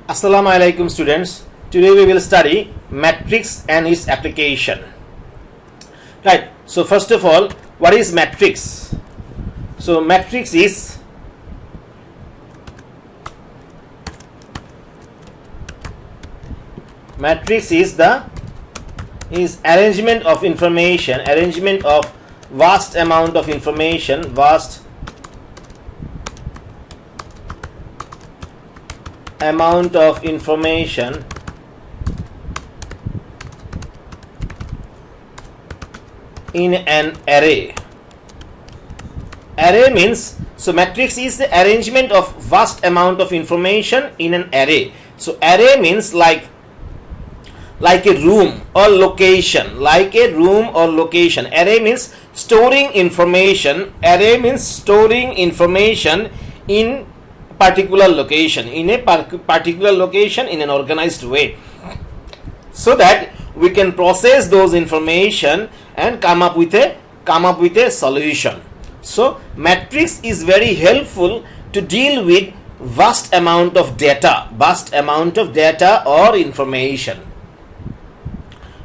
Assalamu alaikum students. Today we will study matrix and its application. Right. So first of all, what is matrix? So matrix is the arrangement of information, arrangement of vast amount of information, in an array. Array means, so matrix is the arrangement of vast amount of information in an array. So array means like a room or location, Array means storing information. Array means storing information in particular location, in an organized way, so that we can process those information and come up with a solution. So matrix is very helpful to deal with vast amount of data or information.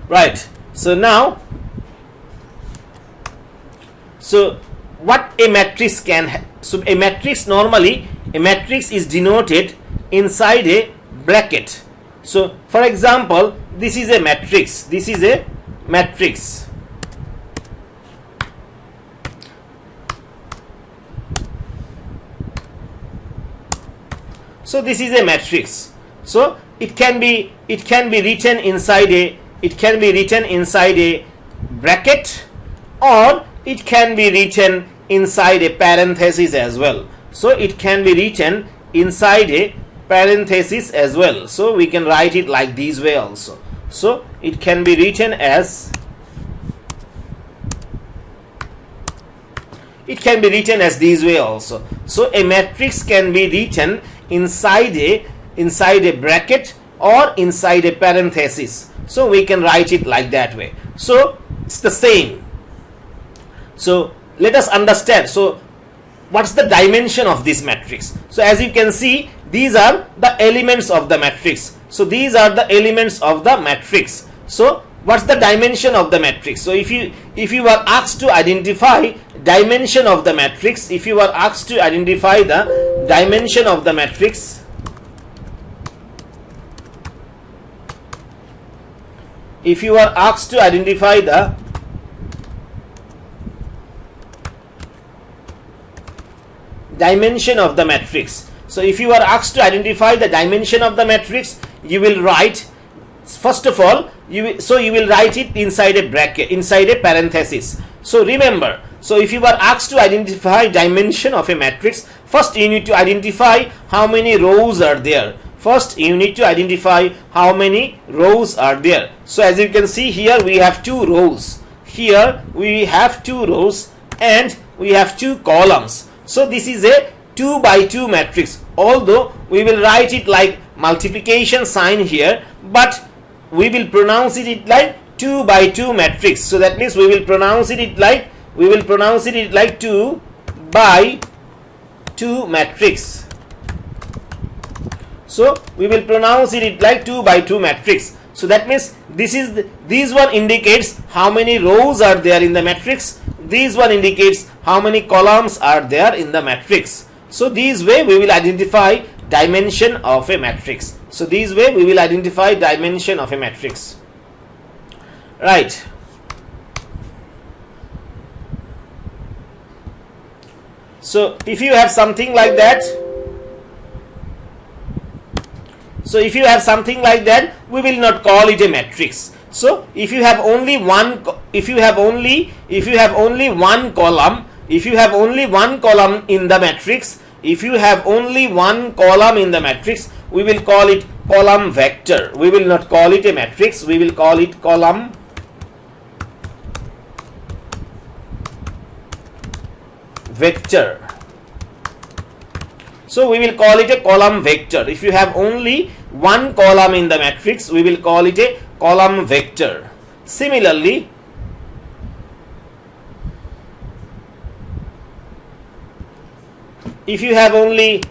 Right. So now, what a matrix can so a matrix is denoted inside a bracket. So for example, this is a matrix. So this is a matrix. So it can be written inside a bracket, or it can be written inside a parenthesis as well. So it can be written inside a parenthesis as well. So we can write it like this way also. So it can be written as this way also. So a matrix can be written inside a bracket or inside a parenthesis. So we can write it like that way. So it's the same. So let us understand. So what's the dimension of this matrix? So as you can see, these are the elements of the matrix. So what's the dimension of the matrix? So if you are asked to identify dimension of the matrix, you will write, first of all, you will write it inside a bracket, inside a parenthesis. So remember, so if you are asked to identify dimension of a matrix, first you need to identify how many rows are there. So as you can see, here we have two rows, and we have two columns. So this is a 2 by 2 matrix, although we will write it like multiplication sign here, but we will pronounce it like 2 by 2 matrix. So that means we will pronounce it like 2 by 2 matrix. So we will pronounce it like 2 by 2 matrix. So that means this one indicates how many rows are there in the matrix. This one indicates how many columns are there in the matrix. So this way we will identify dimension of a matrix. Right. So if you have something like that, we will not call it a matrix. So if you have only one column in the matrix, we will call it column vector. We will not call it a matrix, we will call it column vector. So we will call it a column vector. If you have only one column in the matrix, we will call it a column vector. Similarly, if you have only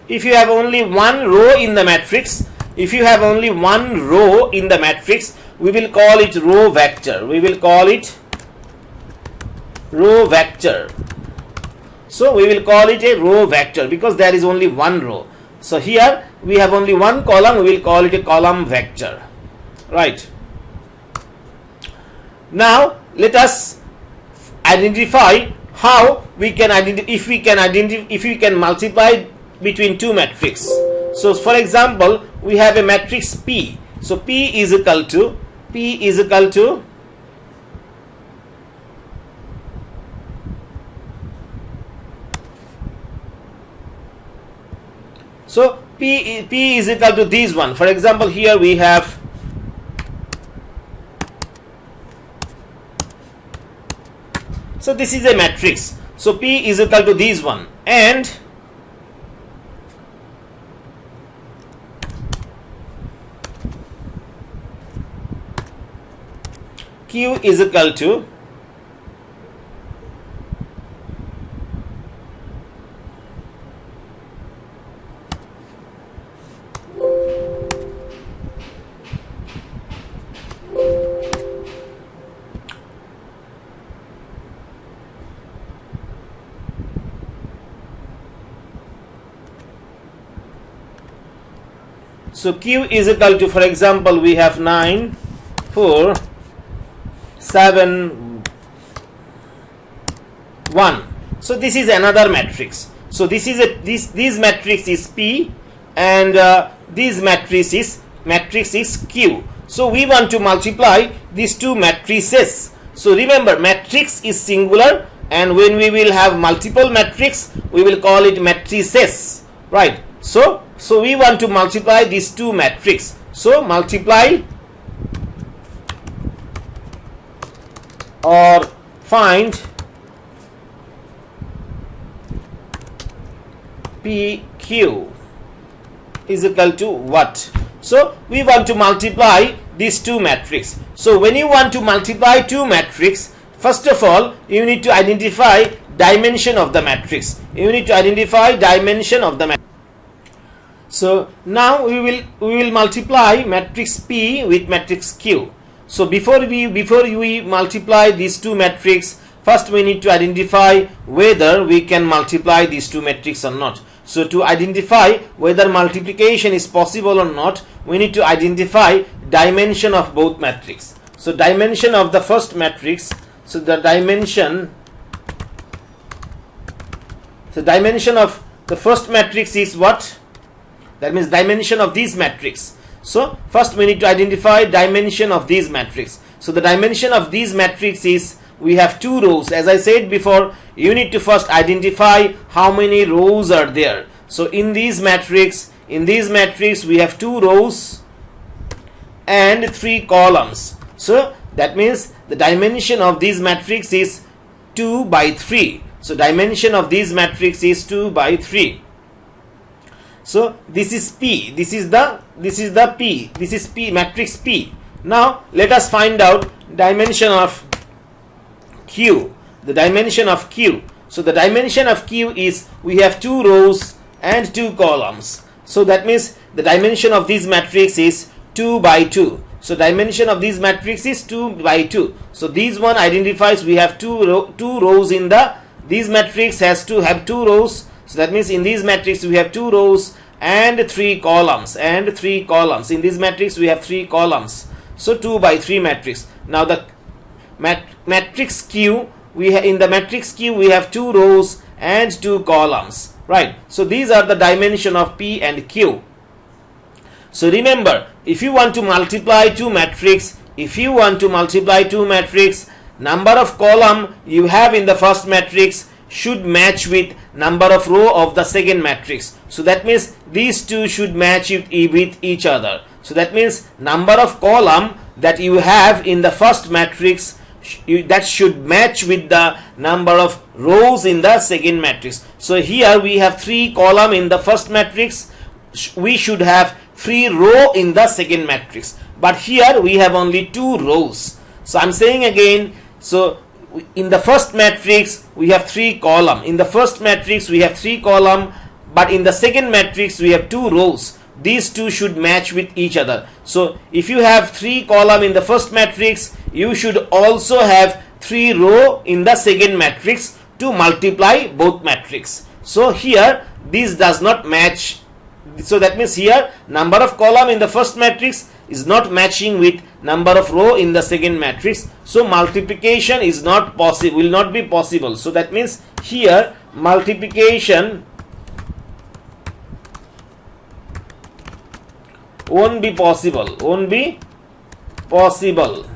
if you have only one row in the matrix, if you have only one row in the matrix, we will call it row vector. We will call it row vector. So we will call it a row vector because there is only one row. So here we have only one column, we will call it a column vector, right? Now let us identify how we can identify, if we can multiply between two matrices. So for example, we have a matrix P. So P is equal to so P is equal to this one. For example, here we have so this is a matrix. So P is equal to this one, and Q is equal to so Q is equal to, for example, we have 9, 4, 7, 1. So this is another matrix. So this is this matrix is P, and this matrix is Q. So we want to multiply these two matrices. So remember, matrix is singular, and when we will have multiple matrix, we will call it matrices, right? So we want to multiply these two matrices. So multiply or find PQ is equal to what? So we want to multiply these two matrices. So when you want to multiply two matrices, first of all you need to identify dimension of the matrix. You need to identify dimension of the matrix. So now we will multiply matrix P with matrix Q. So before we multiply these two matrices, first we need to identify whether we can multiply these two matrices or not. So to identify whether multiplication is possible or not, we need to identify dimension of both matrices. So dimension of the first matrix, so the dimension of the first matrix is what? That means dimension of this matrix. So first we need to identify dimension of these matrix. So the dimension of these matrix is, we have two rows. As I said before, you need to first identify how many rows are there. So in these matrix we have two rows and three columns. So that means the dimension of these matrix is 2 by 3. So dimension of these matrix is 2 by 3. So this is P, this is the P, this is P, matrix P. Now let us find out dimension of Q, the dimension of Q. So the dimension of Q is, we have two rows and two columns. So that means the dimension of this matrix is 2 by 2. So dimension of this matrix is 2 by 2. So this one identifies we have two rows in the, this matrix has to have two rows. So that means in this matrix we have two rows and three columns, In this matrix we have three columns. So 2 by 3 matrix. Now the matrix Q, in the matrix Q we have two rows and two columns, right? So these are the dimension of P and Q. So remember, if you want to multiply two matrix, number of column you have in the first matrix should match with number of row of the second matrix. So that means these two should match with each other. So that means number of column that you have in the first matrix, that should match with the number of rows in the second matrix. So here we have 3 column in the first matrix, we should have 3 row in the second matrix, but here we have only 2 rows. So I'm saying again, so in the first matrix we have 3 column, but in the second matrix we have 2 rows. These two should match with each other. So if you have 3 column in the first matrix, you should also have 3 row in the second matrix to multiply both matrix. So here this does not match. So that means here number of column in the first matrix is not matching with number of row in the second matrix. So multiplication is not possible, will not be possible. So that means here multiplication won't be possible, won't be possible.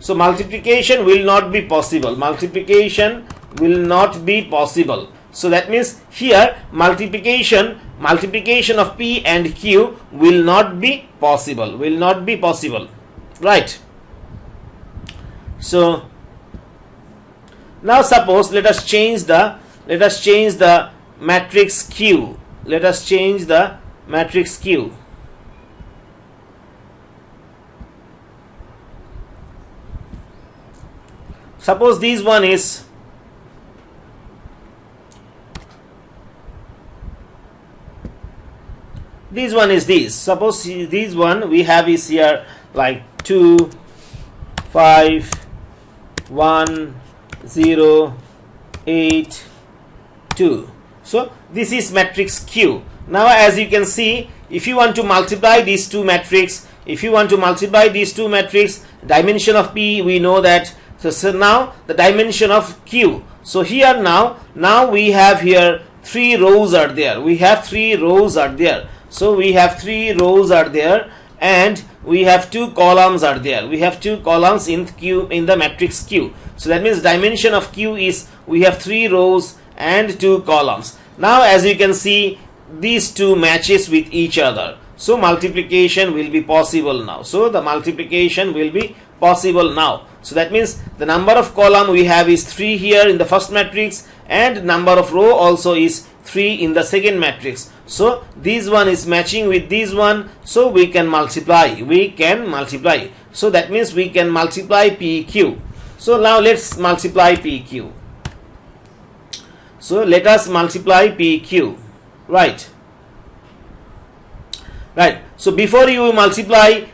So multiplication will not be possible, multiplication will not be possible. So that means here multiplication of P and Q will not be possible, will not be possible, right? So now suppose let us change the matrix Q. Let us change the matrix Q. Suppose this one is this. Suppose this one we have is here like 2 5 1 0 8 2. So this is matrix Q. Now as you can see, if you want to multiply these two matrix, dimension of P we know that. So now the dimension of Q. So here now we have here 3 rows are there. We have 3 rows are there. So we have 3 rows are there, and we have 2 columns are there. We have 2 columns in Q, in the matrix Q. So that means dimension of Q is we have 3 rows and 2 columns. Now as you can see, these two matches with each other. So multiplication will be possible now. So the multiplication will be possible now. So that means the number of column we have is 3 here in the first matrix, and number of row also is 3 in the second matrix. So this one is matching with this one, so we can multiply. So that means we can multiply PQ. So now let's multiply PQ. So let us multiply PQ. Right. So before you multiply,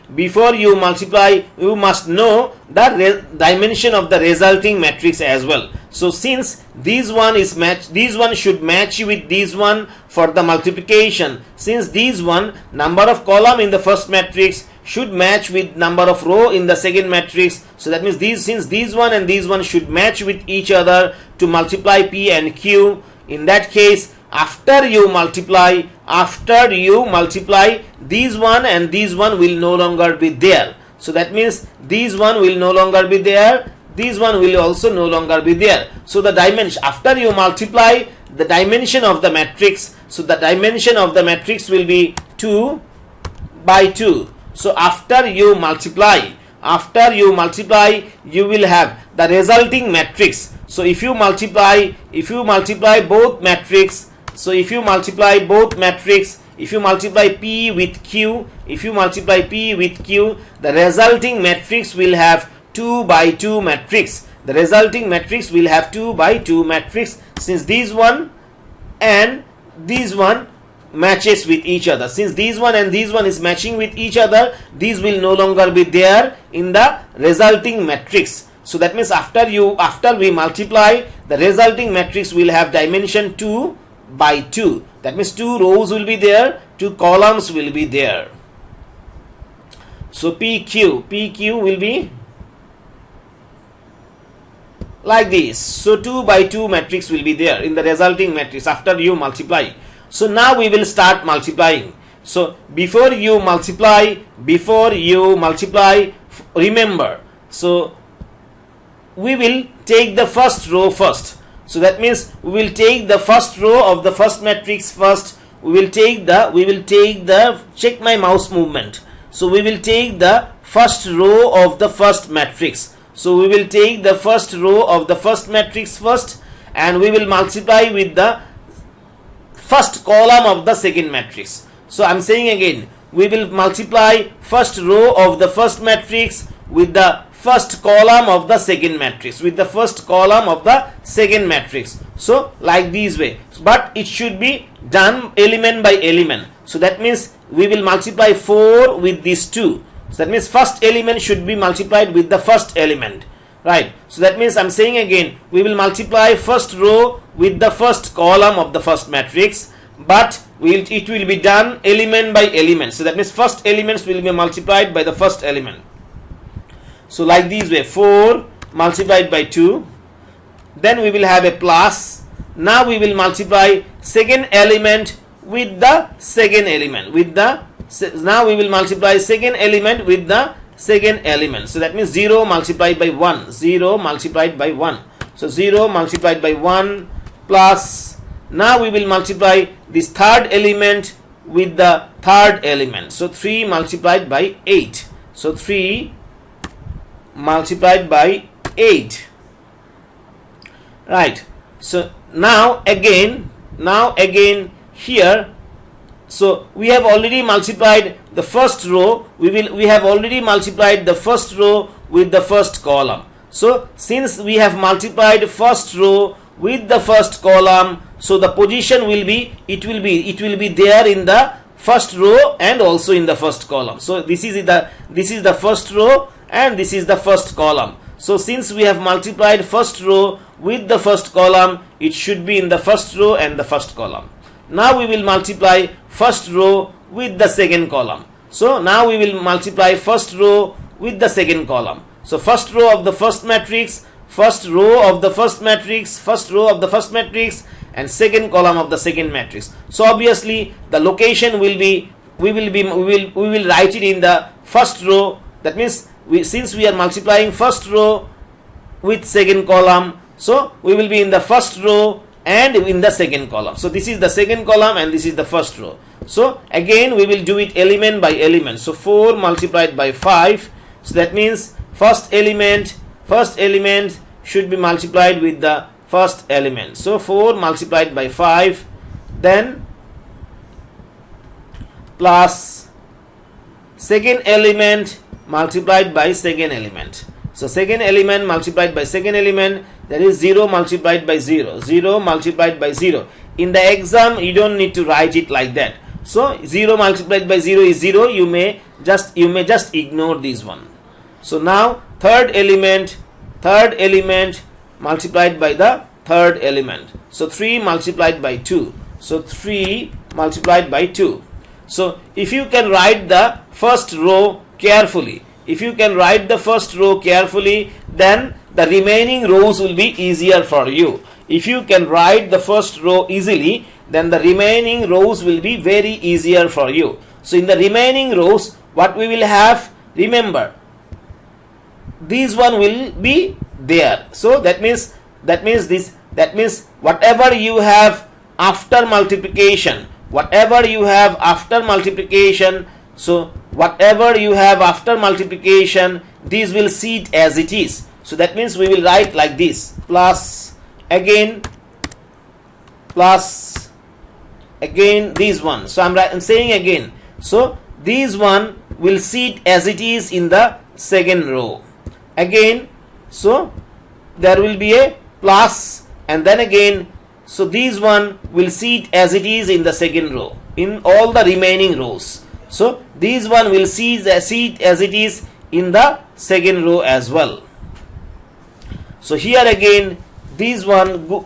you must know the dimension of the resulting matrix as well. So since this one is match, this one should match with this one for the multiplication. Since this one number of column in the first matrix should match with number of row in the second matrix. So that means since this one and this one should match with each other to multiply P and Q. In that case, after you multiply, these one and these one will no longer be there. So that means these one will no longer be there, these one will also no longer be there. So the dimension, after you multiply the dimension of the matrix, so the dimension of the matrix will be 2 by 2. So after you multiply, you will have the resulting matrix. So if you multiply both matrix, so if you multiply P with Q, the resulting matrix will have 2 by 2 matrix. The resulting matrix will have 2 by 2 matrix, since this one and this one matches with each other. Since this one and this one is matching with each other, these will no longer be there in the resulting matrix. So that means after we multiply, the resulting matrix will have dimension 2 by 2. That means 2 rows will be there, 2 columns will be there. So PQ will be like this. So 2 by 2 matrix will be there in the resulting matrix after you multiply. So now we will start multiplying. So before you multiply, remember, so we will take the first row first. So that means we will take the first row of the first matrix first. We will take the check my mouse movement. So we will take the first row of the first matrix. So we will take the first row of the first matrix first, and we will multiply with the first column of the second matrix. So I am saying again, we will multiply first row of the first matrix with the first column of the second matrix, with the first column of the second matrix. So like this way, but it should be done element by element. So that means we will multiply 4 with these 2. So that means first element should be multiplied with the first element, right? So that means I'm saying again, we will multiply first row with the first column of the first matrix, but it will be done element by element. So that means first elements will be multiplied by the first element. So like this way, 4 multiplied by 2, then we will have a plus. Now we will multiply second element with the second element, now we will multiply second element with the second element. So that means 0 multiplied by 1, 0 multiplied by 1. So 0 multiplied by 1 plus, now we will multiply this third element with the third element. So 3 multiplied by 8. So 3 multiplied by 8, right? So now again here, so we have already multiplied the first row, we have already multiplied the first row with the first column. So since we have multiplied first row with the first column, so the position will be, it will be there in the first row and also in the first column. So this is the first row and this is the first column. So since we have multiplied first row with the first column, it should be in the first row and the first column. Now we will multiply first row with the second column. So now we will multiply first row with the second column. So first row of the first matrix, first row of the first matrix, first row of the first matrix, and second column of the second matrix. So obviously the location will be, we will write it in the first row. That means since we are multiplying first row with second column, so we will be in the first row and in the second column. So this is the second column and this is the first row. So again we will do it element by element. So 4 multiplied by 5. So that means first element should be multiplied with the first element. So 4 multiplied by 5, then plus second element multiplied by second element. So second element multiplied by second element, that is 0 multiplied by 0, 0 multiplied by 0. In the exam you don't need to write it like that. So 0 multiplied by 0 is 0. You may just ignore this one. So now third element multiplied by the third element. So 3 multiplied by 2. So 3 multiplied by 2. So if you can write the first row carefully, then the remaining rows will be easier for you. If you can write the first row easily, then the remaining rows will be very easier for you. So in the remaining rows, what we will have, remember, this one will be there. So that means whatever you have after multiplication, so whatever you have after multiplication, these will sit as it is. So that means we will write like this, plus again this one. So I'm saying again, so this one will sit as it is in the second row. Again, so there will be a plus, and then again, so this one will sit as it is in the second row in all the remaining rows. So this one will sit as it is in the second row as well. So here again this one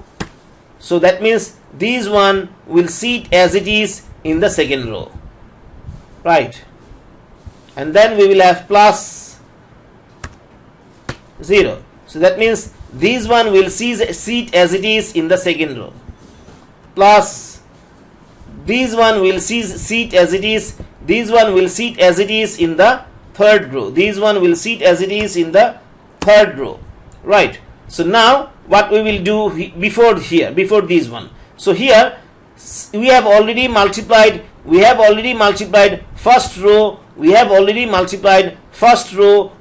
so that means this one will sit as it is in the second row, right? And then we will have plus 0. So that means this one will sit as it is in the second row, plus this one will sit as it is, this one will sit as it is in the third row, this one will sit as it is in the third row, right? So now what we will do before this one, so here we have already multiplied first row,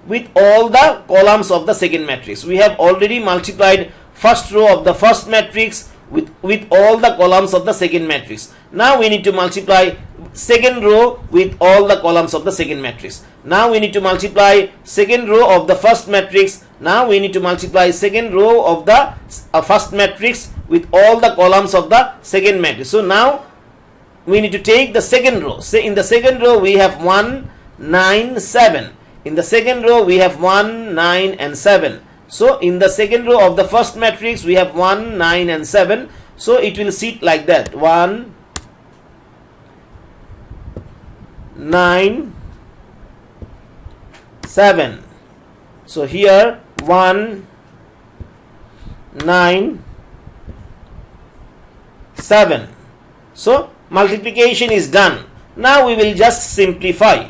with all the columns of the second matrix. We have already multiplied first row of the first matrix with all the columns of the second matrix. Now we need to multiply second row with all the columns of the second matrix. Now we need to multiply second row of the first matrix. Now we need to multiply second row of the first matrix with all the columns of the second matrix. So now we need to take the second row. Say in the second row we have 1, 9, 7. In the second row we have 1, 9 and 7. So in the second row of the first matrix we have 1, 9 and 7. So it will sit like that: 1, 9, 7. So here 1, 9, 7. So multiplication is done. Now we will just simplify.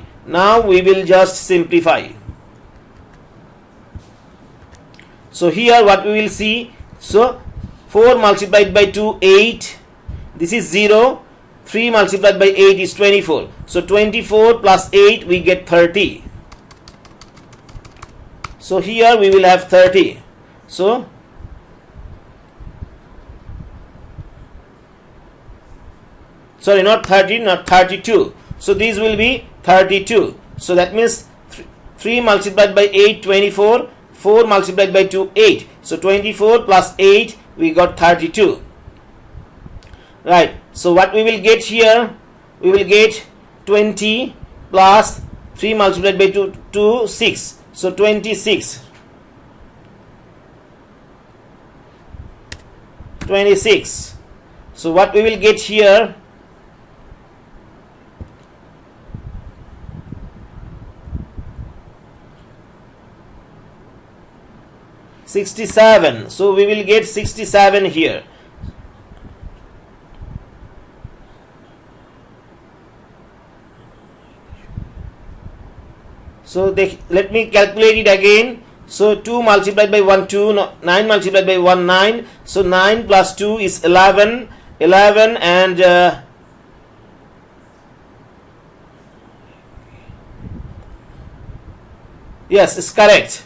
So here what we will see, so 4 multiplied by 2, 8. This is 0. 3 multiplied by 8 is 24. So 24 plus 8 we get 30. So here we will have 30. So sorry, not 30, not 32. So these will be 32. So that means 3 multiplied by 8, 24. 4 multiplied by 2, 8. So 24 plus 8 we got 32. Right. So what we will get here, we will get 20 plus 3 multiplied by 2, 6. So 26. 26. So what we will get here, $67. So we will get 67 here. So let me calculate it again. So 2 multiplied by 1, 2, no, 9 multiplied by 1, 9. So 9 plus 2 is 11. 11 and yes, it's correct.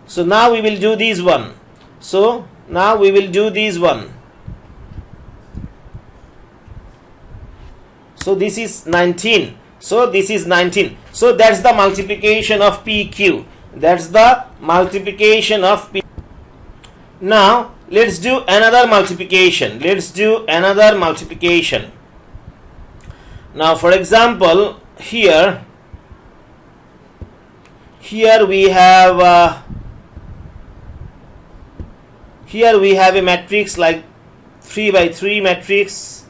So now we will do this one. So now we will do this one. So this is 19. So this is 19. So that's the multiplication of PQ. That's the multiplication of P. Now let's do another multiplication. Now for example, here we have a matrix like 3 by 3 matrix.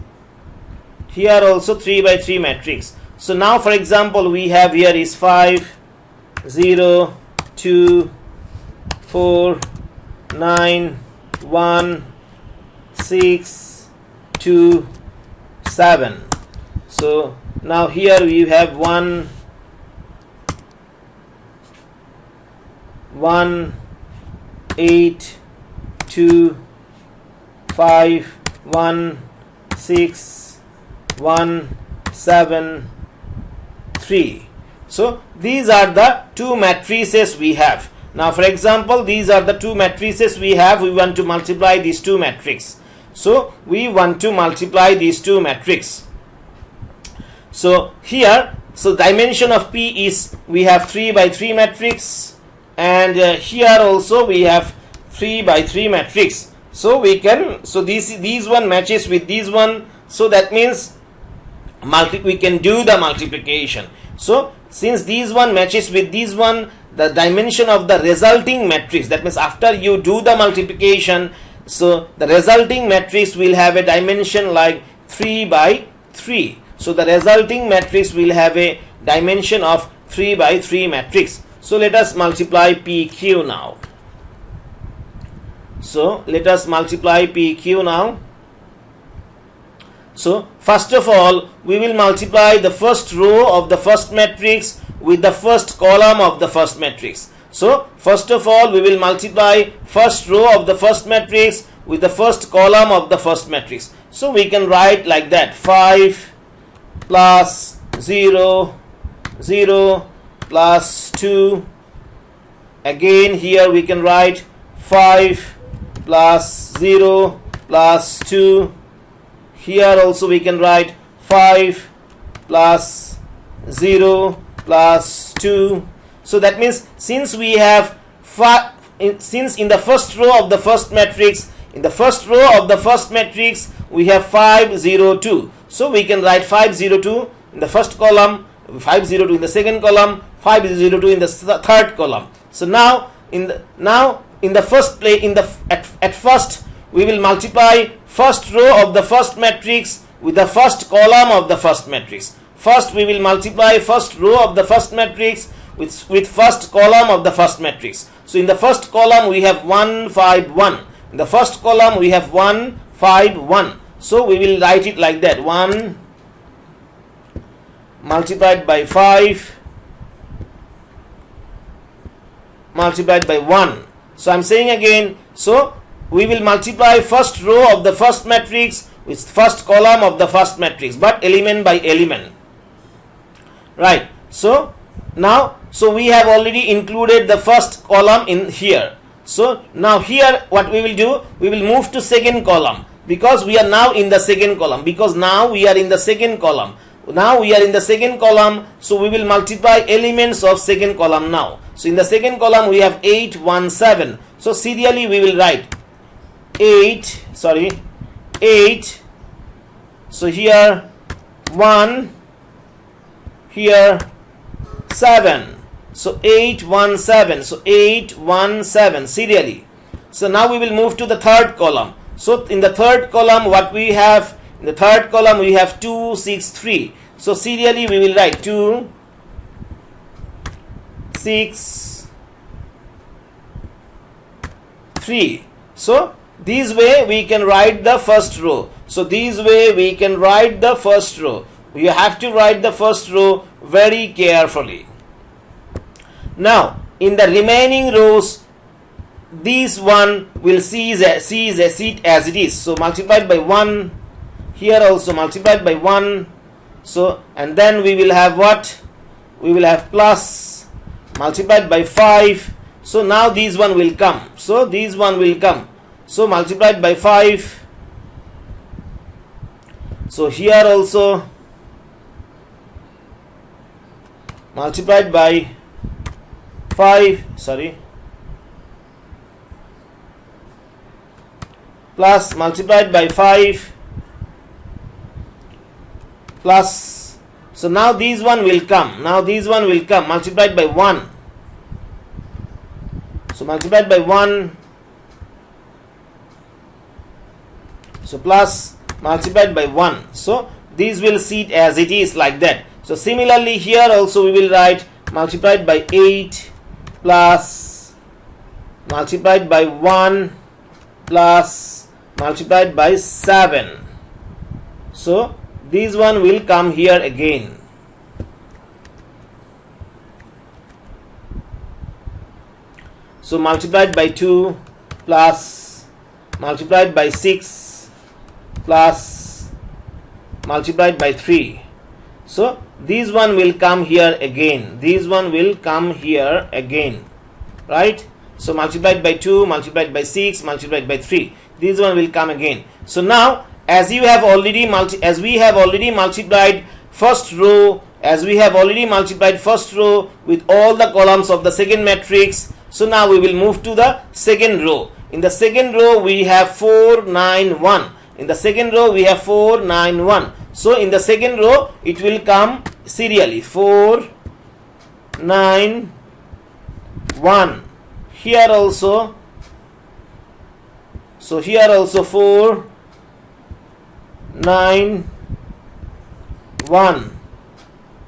Here also 3 by 3 matrix. So now for example we have here is 5, 0, 2, 4, 9, 1, 6, 2, 7. So now here we have 1, 8, 2, 5, 1, 6, 1, 7, 3. So these are the two matrices we have. Now for example, these are the two matrices we have. We want to multiply these two matrices. So we want to multiply these two matrices. So here, so dimension of P is, we have 3 by 3 matrix, and here also we have 3 by 3 matrix. So we can, so these one matches with this one. So that means we can do the multiplication. So since these one matches with this one, the dimension of the resulting matrix, that means after you do the multiplication, so the resulting matrix will have a dimension like 3 by 3. So the resulting matrix will have a dimension of 3 by 3 matrix. So let us multiply PQ now. So let us multiply PQ now. So first of all, we will multiply the first row of the first matrix with the first column of the first matrix. So first of all, we will multiply first row of the first matrix with the first column of the first matrix. So we can write like that: 5 plus 0, 0 plus 2. Again here we can write 5 plus 0 plus 2. Here also we can write 5 plus 0 plus 2. So that means since we have since in the first row of the first matrix, we have 5 0 2, so we can write 5 0 2 in the first column, 5 0 2 in the second column, 5 0 2 in the third column. So now in the first place, at first we will multiply first row of the first matrix with the first column of the first matrix. First we will multiply first row of the first matrix with first column of the first matrix. So in the first column we have 1 5 1. In the first column we have 1 5 1. So we will write it like that: 1 multiplied by 5 multiplied by 1. So I am saying again, so we will multiply first row of the first matrix with first column of the first matrix, but element by element, right? So now, so we have already included the first column in here. So now here what we will do, we will move to second column, because we are now in the second column, so we will multiply elements of second column now. So in the second column we have 8 1 7. So serially we will write 8, so here 1, here 7, so 8 1 7, so 8 1 7 serially. So now we will move to the third column. So in the third column what we have, in the third column we have 2 6 3. So serially we will write 2 6 3. So this way we can write the first row. You have to write the first row very carefully. Now in the remaining rows, this one will cease as it is. So multiplied by 1, here also multiplied by 1. So and then we will have what? We will have plus multiplied by 5. So now this one will come. So multiplied by 5. So here also multiplied by 5, plus multiplied by 5 plus. So now this one will come, multiplied by 1. So multiplied by 1, so plus multiplied by 1. So these will sit as it is like that. So similarly here also we will write multiplied by 8 plus multiplied by 1 plus multiplied by 7. So this one will come here again. So multiplied by 2 plus multiplied by 6 plus multiplied by 3. So this one will come here again. Right? So multiplied by 2, multiplied by 6, multiplied by 3. This one will come again. So now as we have already multiplied first row, with all the columns of the second matrix, so now we will move to the second row. In the second row we have 4 9 1. So in the second row it will come serially 4 9 1. Here also, so here also 4 9 1.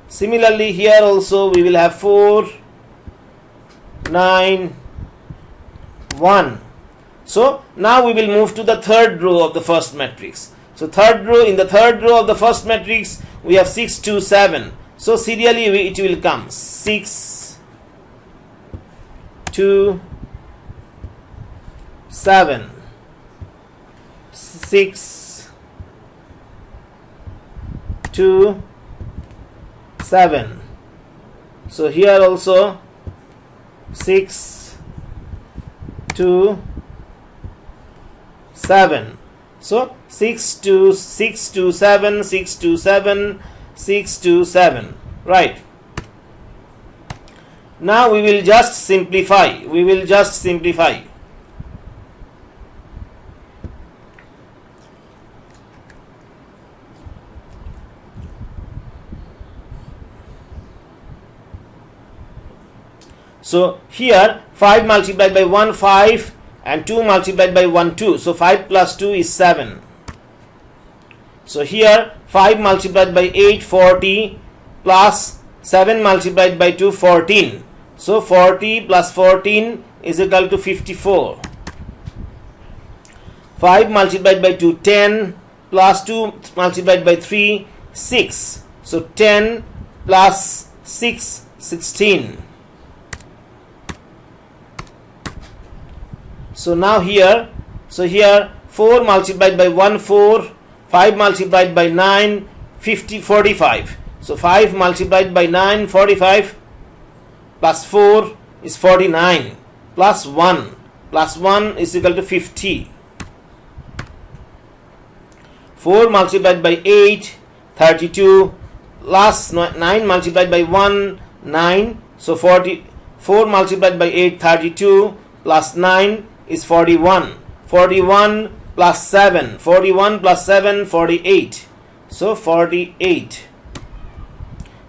Similarly here also we will have 4 9 1. So now we will move to the third row of the first matrix. So in the third row of the first matrix we have 6 2 7. So serially it will come 6 2 7, 6 2 7. So here also 6 2 7. So 6 2 7, 6 2 7. 6 2 7. Right. Now we will just simplify. We will just simplify. So here 5 multiplied by 1 5 and 2 multiplied by 1 2. So 5 plus 2 is 7. So here 5 multiplied by 8 40 plus 7 multiplied by 2 14. So 40 plus 14 is equal to 54. 5 multiplied by 2 10 plus 2 multiplied by 3 6. So 10 plus 6 16. So now here 4 multiplied by 1 4, 5 multiplied by 9 45. So 5 multiplied by 9 45 plus 4 is 49 plus 1 is equal to 50. 4 multiplied by 8 32 plus 9 multiplied by 1 9. So 4 multiplied by 8 32 plus 9 is 41. 41 plus 7 48. So 48.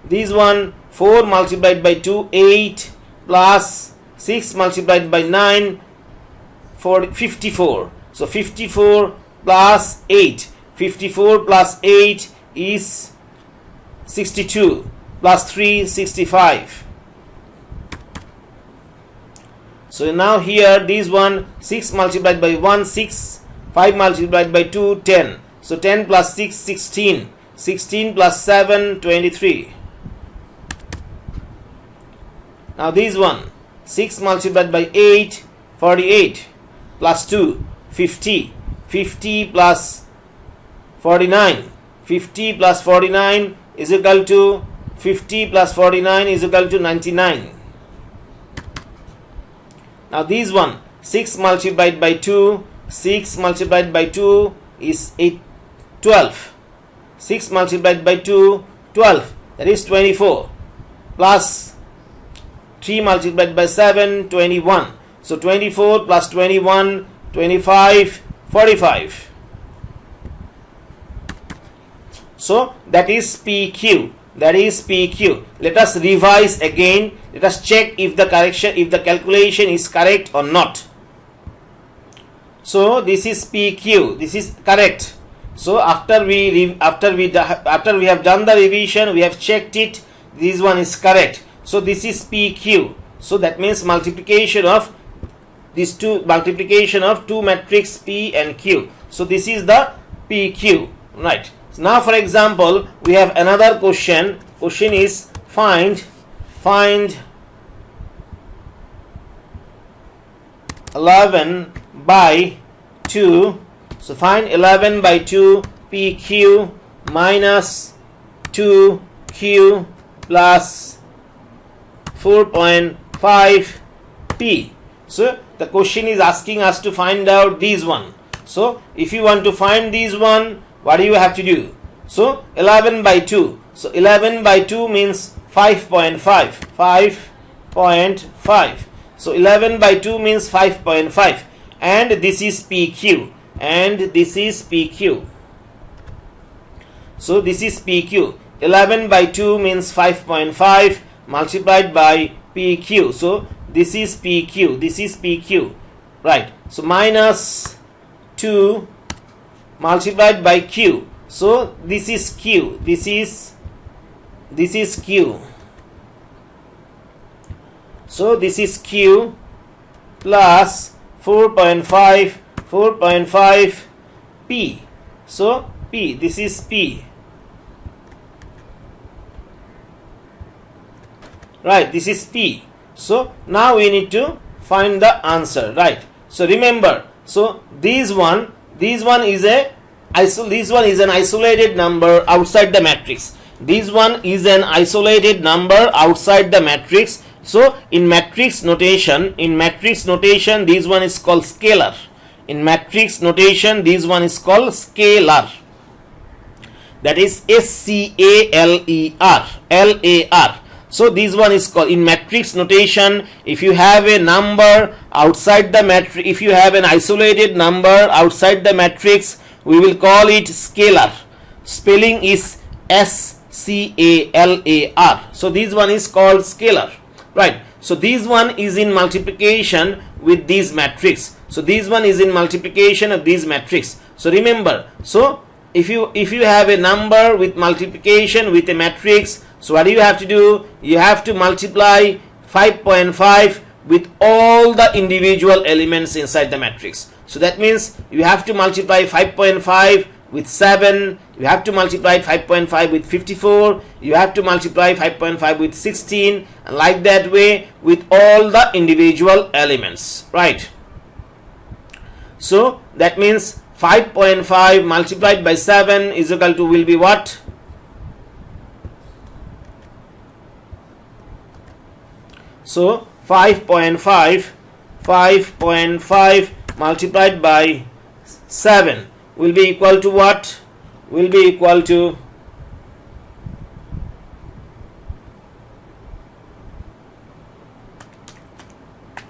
This one 4 multiplied by 2 8 plus 6 multiplied by 9 54. So 54 plus 8. 54 plus 8 is 62 plus 3 65. So now here this one 6 multiplied by 1 6, 5 multiplied by 2 10. So 10 plus 6 16, 16 plus 7 23. Now this one 6 multiplied by 8 48 plus 2 50, 50 plus 49, 50 plus 49 is equal to 50 plus 49 is equal to 99. Now this one 6 multiplied by 2, 6 multiplied by 2 is 12. 6 multiplied by 2 12, that is 24, plus 3 multiplied by 7 21. So 24 plus 21 25 45. So that is PQ. That is PQ. Let us revise again. Let us check if the calculation is correct or not. So this is PQ. This is correct. So after we have done the revision, we have checked it. This one is correct. So this is PQ. So that means multiplication of two matrix P and Q. So this is the PQ. Right. So now for example, we have another question. Question is find 11 by 2. So find 11 by 2 PQ minus 2Q plus 4.5 P. So the question is asking us to find out this one. So if you want to find this one, what do you have to do? So 11 by 2. So 11 by 2 means 5.5. 5.5. So 11 by 2 means 5.5. And this is PQ. And this is PQ. So this is PQ. 11 by 2 means 5.5 multiplied by PQ. So this is PQ. This is PQ. Right. So minus 2 multiplied by Q. So this is Q. This is Q. So this is Q plus 4.5 P. So P. This is P. Right. This is P. So now we need to find the answer. Right. So remember. So this one is an isolated number outside the matrix. This one is an isolated number outside the matrix. So in matrix notation, this one is called scalar. In matrix notation, this one is called scalar. that is SCALER. So this one is called, in matrix notation, if you have a number outside the matrix, if you have an isolated number outside the matrix, we will call it scalar. Spelling is SCALAR. So this one is called scalar, right? So this one is in multiplication with this matrix. So this one is in multiplication of this matrix. So remember, so if you have a number with multiplication with a matrix, so what do you have to do? You have to multiply 5.5 with all the individual elements inside the matrix. So that means you have to multiply 5.5 with 7, you have to multiply 5.5 with 54, you have to multiply 5.5 with 16, and like that way with all the individual elements, right? So that means 5.5 multiplied by 7 is equal to, will be what? So 5.5 multiplied by 7 will be equal to what? Will be equal to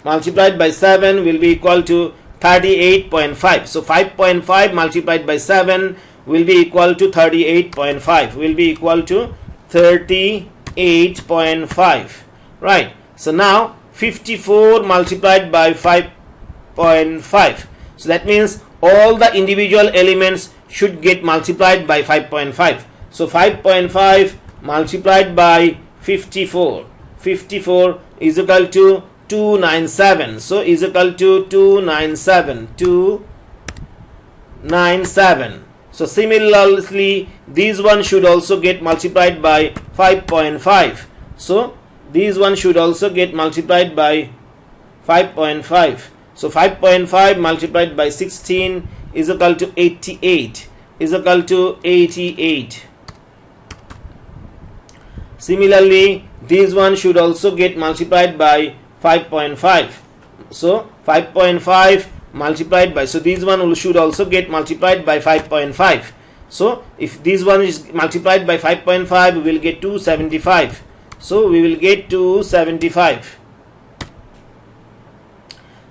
multiplied by 7 will be equal to 38.5. So 5.5 multiplied by 7 will be equal to 38.5, will be equal to 38.5, right? So now 54 multiplied by 5.5. So that means all the individual elements should get multiplied by 5.5. So 5.5 multiplied by 54. 54 is equal to 297. So is equal to 297. 297. So similarly, this one should also get multiplied by 5.5. So this one should also get multiplied by 5.5. So 5.5 multiplied by 16 is equal to 88. Is equal to 88. Similarly, this one should also get multiplied by 5.5. So 5.5 multiplied by, so this one should also get multiplied by 5.5. So if this one is multiplied by 5.5, we will get 275. So we will get 275.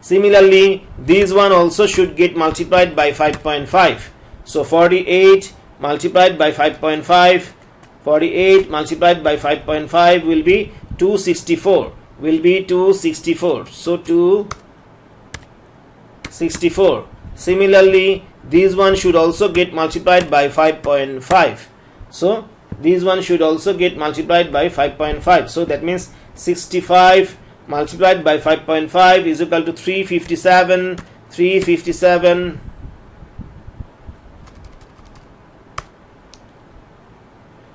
Similarly, this one also should get multiplied by 5.5. So 48 multiplied by 5.5, 48 multiplied by 5.5 will be 264. Will be 264. So 264. Similarly, this one should also get multiplied by 5.5. So this one should also get multiplied by 5.5. So that means 65 multiplied by 5.5 is equal to 357. 357.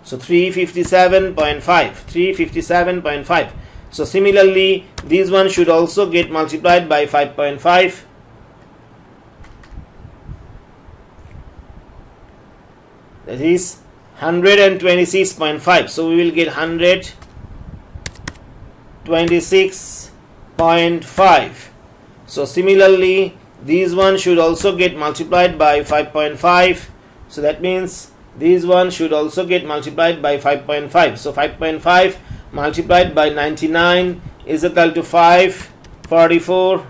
So 357.5. 357.5. So similarly, this one should also get multiplied by 5.5. That is 126.5. So we will get 126.5. So similarly, this one should also get multiplied by 5.5. So that means this one should also get multiplied by 5.5. So 5.5 multiplied by 99 is equal to 544.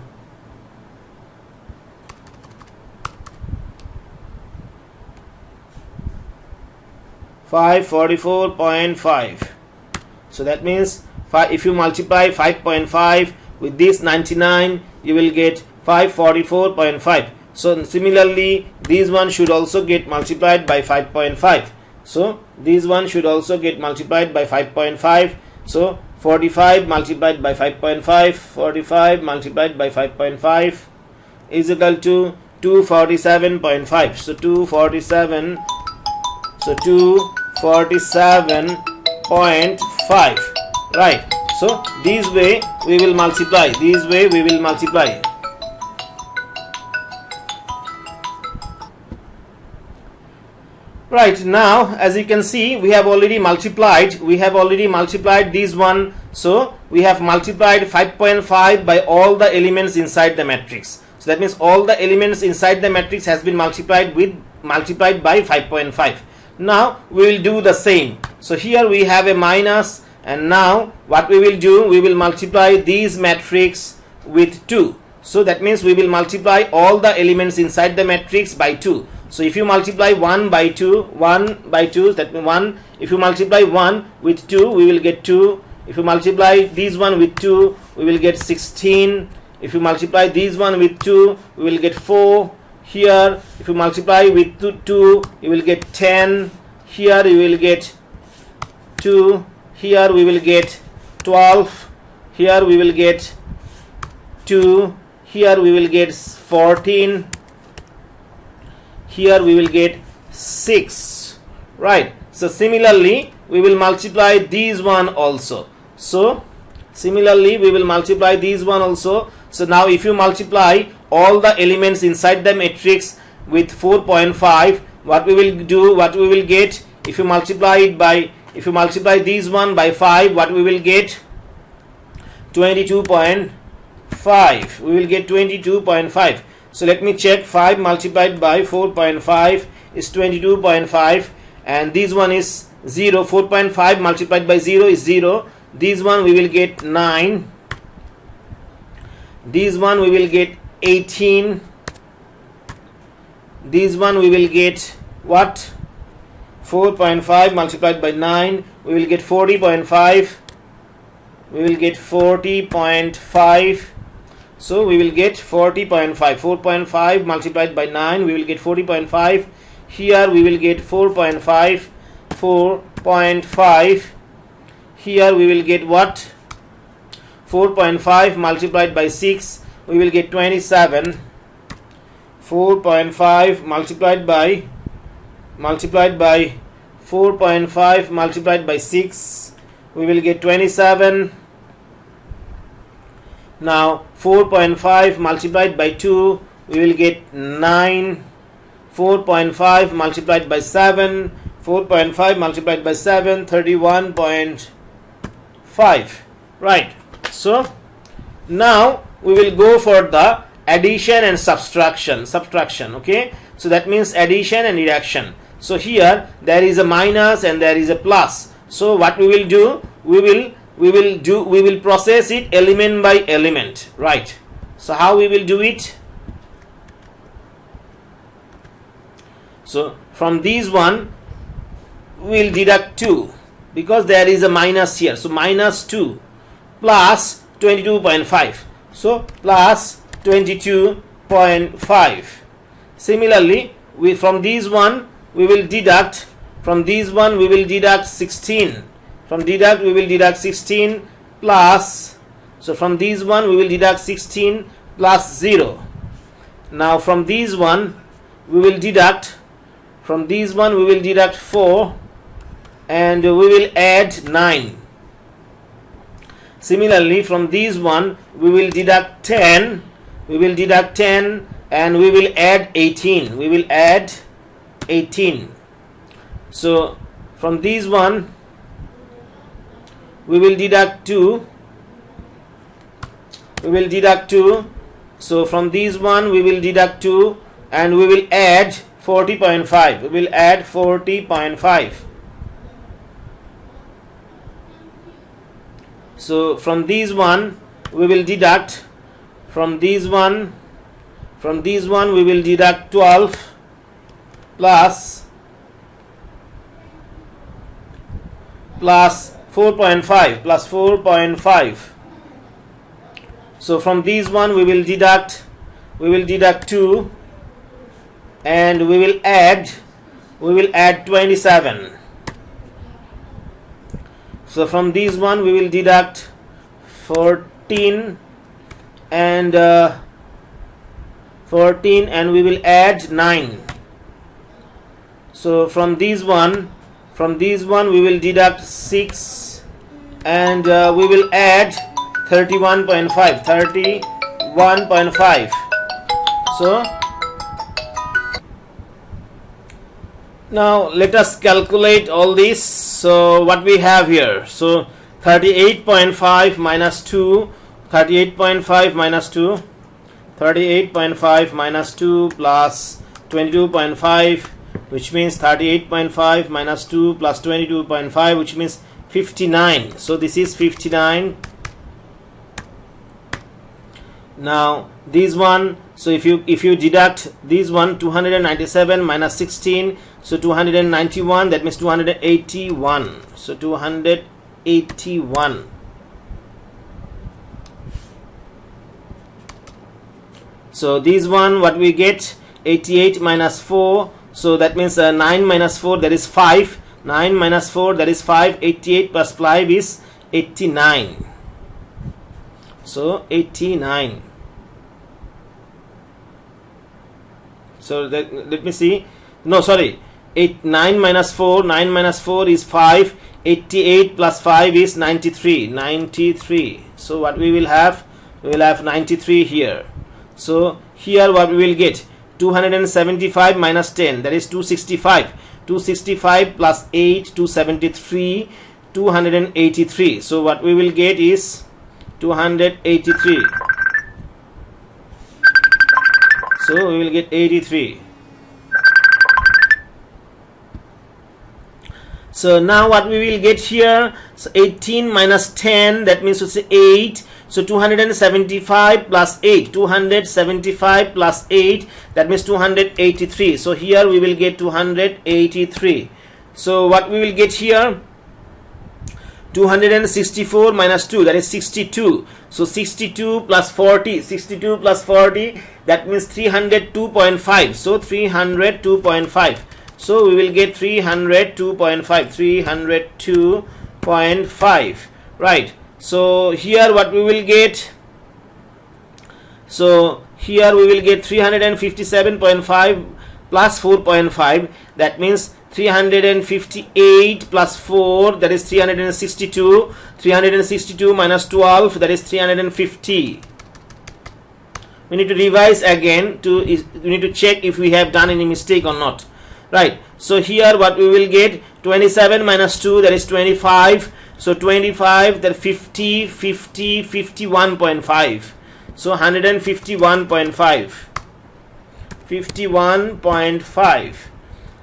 544.5. So that means if you multiply 5.5 with this 99, you will get 544.5. So similarly, this one should also get multiplied by 5.5. So this one should also get multiplied by 5.5. So 45 multiplied by 5.5, 45 multiplied by 5.5 is equal to 247.5. So 247. So 247.5. Right. So this way we will multiply. This way we will multiply. Right, now as you can see, we have already multiplied this one. So we have multiplied 5.5 by all the elements inside the matrix. So that means all the elements inside the matrix has been multiplied by 5.5. Now we will do the same. So here we have a minus, and now what we will do, we will multiply these matrix with 2. So that means we will multiply all the elements inside the matrix by 2. So if you multiply 1 by 2, 1 by 2, that means 1. If you multiply 1 with 2, we will get 2. If you multiply these one with 2, we will get 16. If you multiply these one with 2, we will get 4. Here, if you multiply with 2, you will get 10. Here you will get 2. Here we will get 12. Here we will get 2. Here we will get 14. Here we will get 6. Right. So similarly, we will multiply these one also. So similarly, we will multiply these one also. So now if you multiply all the elements inside the matrix with 4.5, what we will do, what we will get, if you multiply it by, if you multiply these one by 5, what we will get, 22.5. We will get 22.5. So let me check. 5 multiplied by 4.5 is 22.5, and this one is 0. 4.5 multiplied by 0 is 0. This one we will get 9. This one we will get 18. This one we will get what? 4.5 multiplied by 9, we will get 40.5. We will get 40.5. So we will get 40.5. 4.5 multiplied by 9, we will get 40.5. Here we will get 4.5. 4.5. Here we will get what? 4.5 multiplied by 6, we will get 27. 4.5 multiplied by 4.5 multiplied by 6, we will get 27. Now 4.5 multiplied by 2, we will get 9. 4.5 multiplied by 7, 4.5 multiplied by 7, 31.5. Right. So now we will go for the addition and subtraction. Okay, so that means addition and reduction. So here there is a minus and there is a plus. So what we will do, we will process it element by element. Right. So how we will do it? So from these one we will deduct 2 because there is a minus here. So minus 2 plus 22.5. So plus 22.5. Similarly, from these one we will deduct, from these one we will deduct 16. From deduct we will deduct 16 plus, so from these one we will deduct 16 plus 0. Now from these one we will deduct, from these one we will deduct 4 and we will add 9. Similarly, from these one we will deduct 10, we will deduct 10 and we will add 18. We will add 18. So from these one we will deduct 2. We will deduct 2. So from these one we will deduct 2 and we will add 40.5. We will add 40.5. So from these one we will deduct, from these one we will deduct 12 plus 4.5 plus 4.5. So from these one we will deduct 2 and we will add 27. So from these one we will deduct 14 and 14 and we will add 9. So from these one we will deduct 6 and we will add 31.5. So now let us calculate all this. So what we have here, so 38.5 minus 2, 38.5 minus 2, 38.5 minus 2 plus 22.5 which means 38.5 minus 2 plus 22.5, which means 59. So this is 59. Now this one, so if you deduct this one, 297 minus 16, so 291, that means 281. So 281. So this one, what we get, 88 minus 4, so that means 9 minus 4, that is 5. 9 minus 4, that is 5. 88 plus 5 is 89. So 89. So let me see. No, sorry. 9 minus 4. 9 minus 4 is 5. 88 plus 5 is 93. 93. So what we will have? We will have 93 here. So here what we will get? 275 minus 10. That is 265. 265 plus 8. 273. 283. So what we will get is 283. So we will get 83. So now what we will get here, so 18 minus 10, that means it's 8. So 275 plus 8, 275 plus 8, that means 283. So here we will get 283. So what we will get here, 264 minus 2, that is 62. So 62 plus 40, 62 plus 40, that means 302.5. So 302.5. So we will get 302.5, 302.5, right? So here what we will get, so here we will get 357.5 plus 4.5, that means 358 plus 4, that is 362. 362 minus 12, that is 350. We need to revise again, we need to check if we have done any mistake or not, right? So here what we will get, 27 minus 2, that is 25. So 25, that 50, 50, 51.5. So 151.5. 51.5.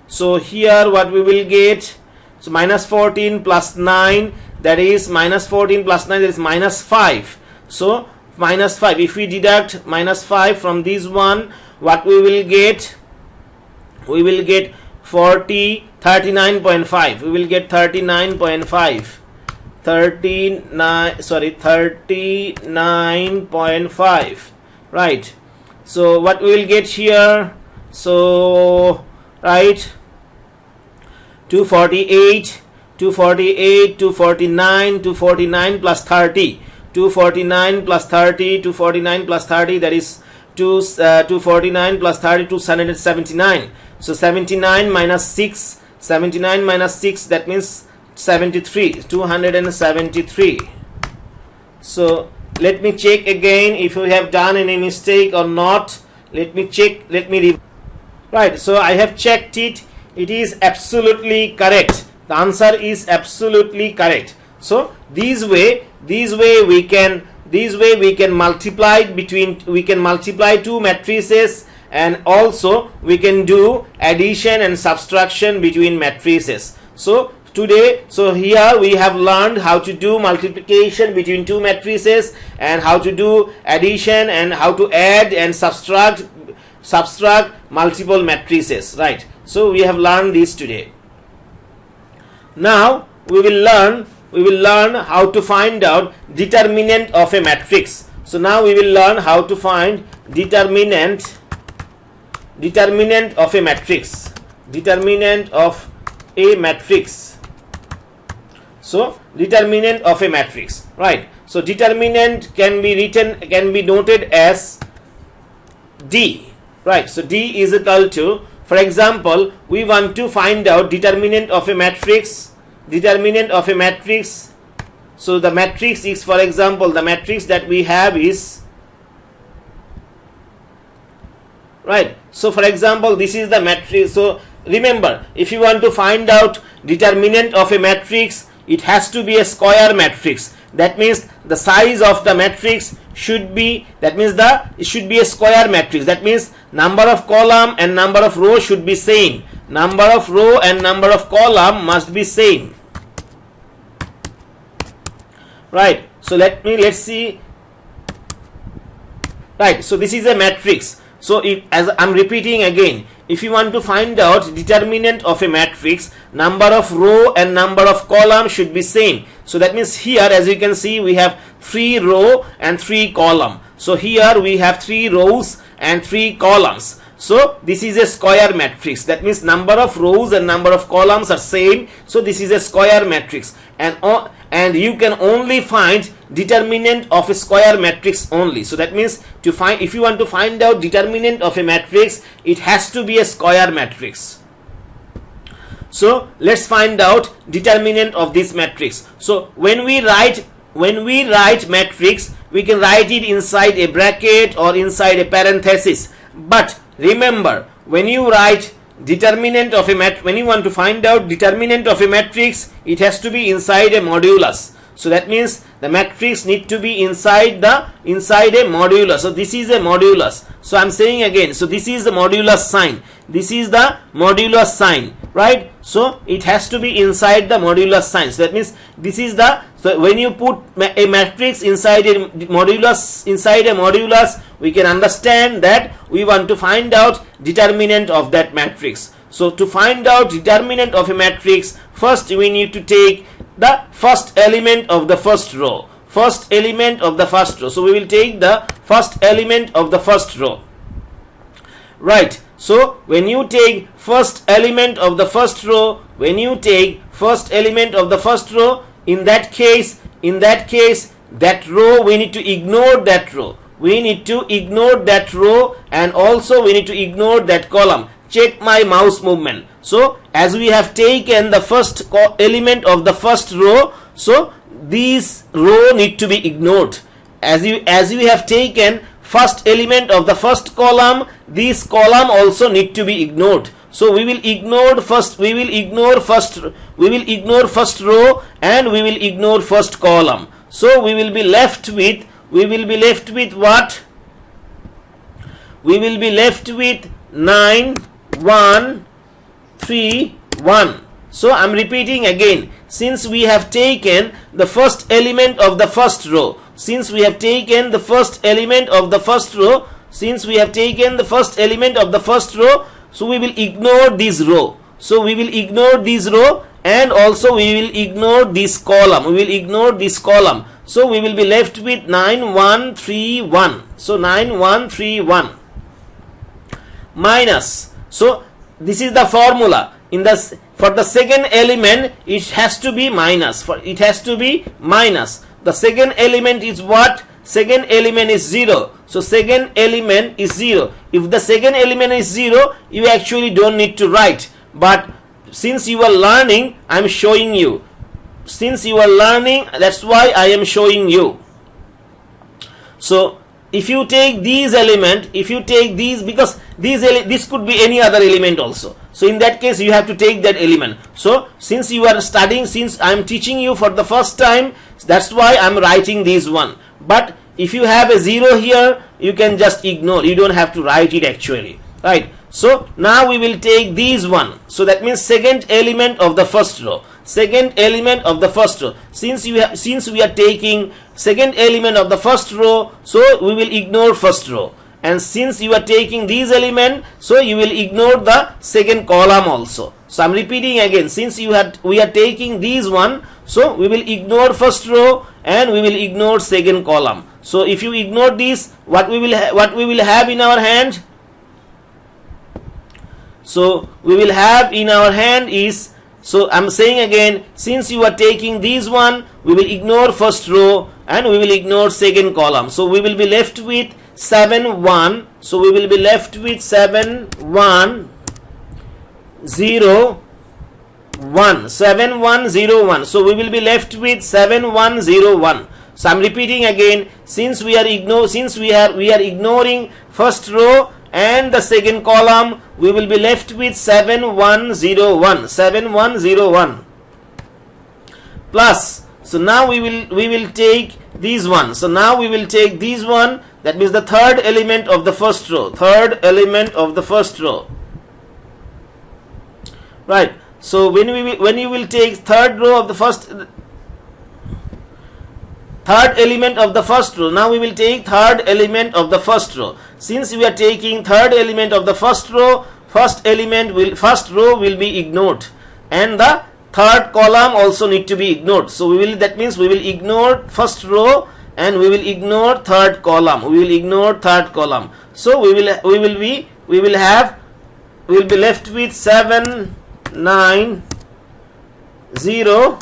So here what we will get, so minus 14 plus 9, that is minus 14 plus 9, that is minus 5. So minus 5, if we deduct minus 5 from this one, what we will get, 39.5. We will get 39.5. 39.5, right? So what we will get here, so right, 248, 248, 249, 249 plus 30, 249 plus 30, 249 plus 30, that is 249 plus 30, 279. So 79 minus 6, 79 minus 6, that means 73, 273. So let me check again if you have done any mistake or not. Let me check, right? So I have checked it. It is absolutely correct. The answer is absolutely correct. So this way we can multiply two matrices, and also we can do addition and subtraction between matrices. So today, so here we have learned how to do multiplication between two matrices, and how to do addition, and how to add and subtract multiple matrices, right? So we have learned this today. Now we will learn how to find out determinant of a matrix. So now we will learn how to find determinant of a matrix. Determinant of a matrix. So determinant of a matrix, right? So determinant can be noted as D, right? So D is equal to, for example, we want to find out determinant of a matrix. Determinant of a matrix. So the matrix is, for example, the matrix that we have is, right? So for example, this is the matrix. So remember, if you want to find out determinant of a matrix, it has to be a square matrix. That means the size of the matrix should be, it should be a square matrix. That means number of column and number of rows should be same. number of row and number of column must be same. Right, so let's see. Right, so this is a matrix. So as I'm repeating again, if you want to find out determinant of a matrix, number of row and number of column should be same. So that means here, as you can see, we have 3 row and 3 column. So here we have 3 rows and 3 columns. So this is a square matrix. That means number of rows and number of columns are same. So this is a square matrix, and you can only find determinant of a square matrix only. So that means if you want to find out determinant of a matrix, it has to be a square matrix. So let's find out determinant of this matrix. So when we write matrix, we can write it inside a bracket or inside a parenthesis. But remember, when you write determinant of a matrix, when you want to find out determinant of a matrix, it has to be inside a modulus. So that means the matrix need to be inside a modulus. So this is a modulus. So I'm saying again, so this is the modulus sign. This is the modulus sign, right? So it has to be inside the modulus sign. So that means this is the, so when you put a matrix inside a modulus, we can understand that we want to find out determinant of that matrix. So to find out determinant of a matrix, first we need to take the first element of the first row. First element of the first row. So we will take the first element of the first row. Right. So when you take first element of the first row, in that case, that row, we need to ignore that row. And also we need to ignore that column. Check my mouse movement. So as we have taken the first element of the first row, so these row need to be ignored. As we have taken first element of the first column, this column also need to be ignored. So we will ignore first row, and we will ignore first column. So we will be left with what? We will be left with 9 1 3 1. So I'm repeating again, since we have taken the first element of the first row, so we will ignore this row. So we will ignore this row, and also we will ignore this column. So we will be left with 9 1 3 1. So 9 1 3 1 minus. So this is the formula. For the second element, it has to be minus. The second element is what? Second element is 0. So second element is 0. If the second element is 0, you actually don't need to write. But since you are learning, I am showing you. That's why I am showing you. So if you take these element, because this could be any other element also. So in that case, you have to take that element. So since you are studying, since I am teaching you for the first time, that's why I am writing this one. But if you have a 0 here, you can just ignore. You don't have to write it actually, right? So now we will take these one. So that means second element of the first row. Since we are taking second element of the first row, so we will ignore first row. And since you are taking these element, so you will ignore the second column also. So I'm repeating again, since we are taking these one, so we will ignore first row and we will ignore second column. So if you ignore this, what we will have in our hand? So we will have in our hand is, so I'm saying again, since you are taking these one, we will ignore first row and we will ignore second column. So we will be left with 7 1. So we will be left with 7 1 0 1. 7 1 0 1. So we will be left with 7 1 0 1. So I'm repeating again, since we are ignoring first row and the second column, we will be left with 7 1 0 1. 7 1 0 1 plus. So now we will take these one. So now we will take these one. That means the third element of the first row. right? So when you will take third row of the third element of the first row, now we will take third element of the first row. Since we are taking third element of the first row, first row will be ignored, and the third column also need to be ignored. So that means we will ignore first row and we will ignore third column. So we will be left with 7 9 0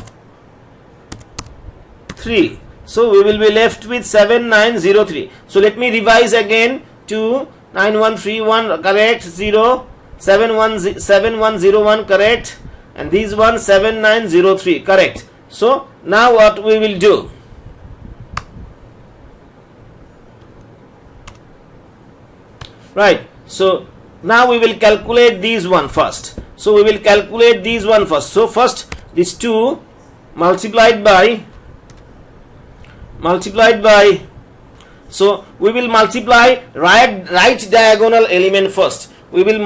3. So we will be left with 7903. So let me revise again. 2 9131 correct, 0 7101 correct, and these one 7903 correct. So now what we will do, right? So now we will calculate these one first. So first these 2 multiplied by, so we will multiply right diagonal element first. So we will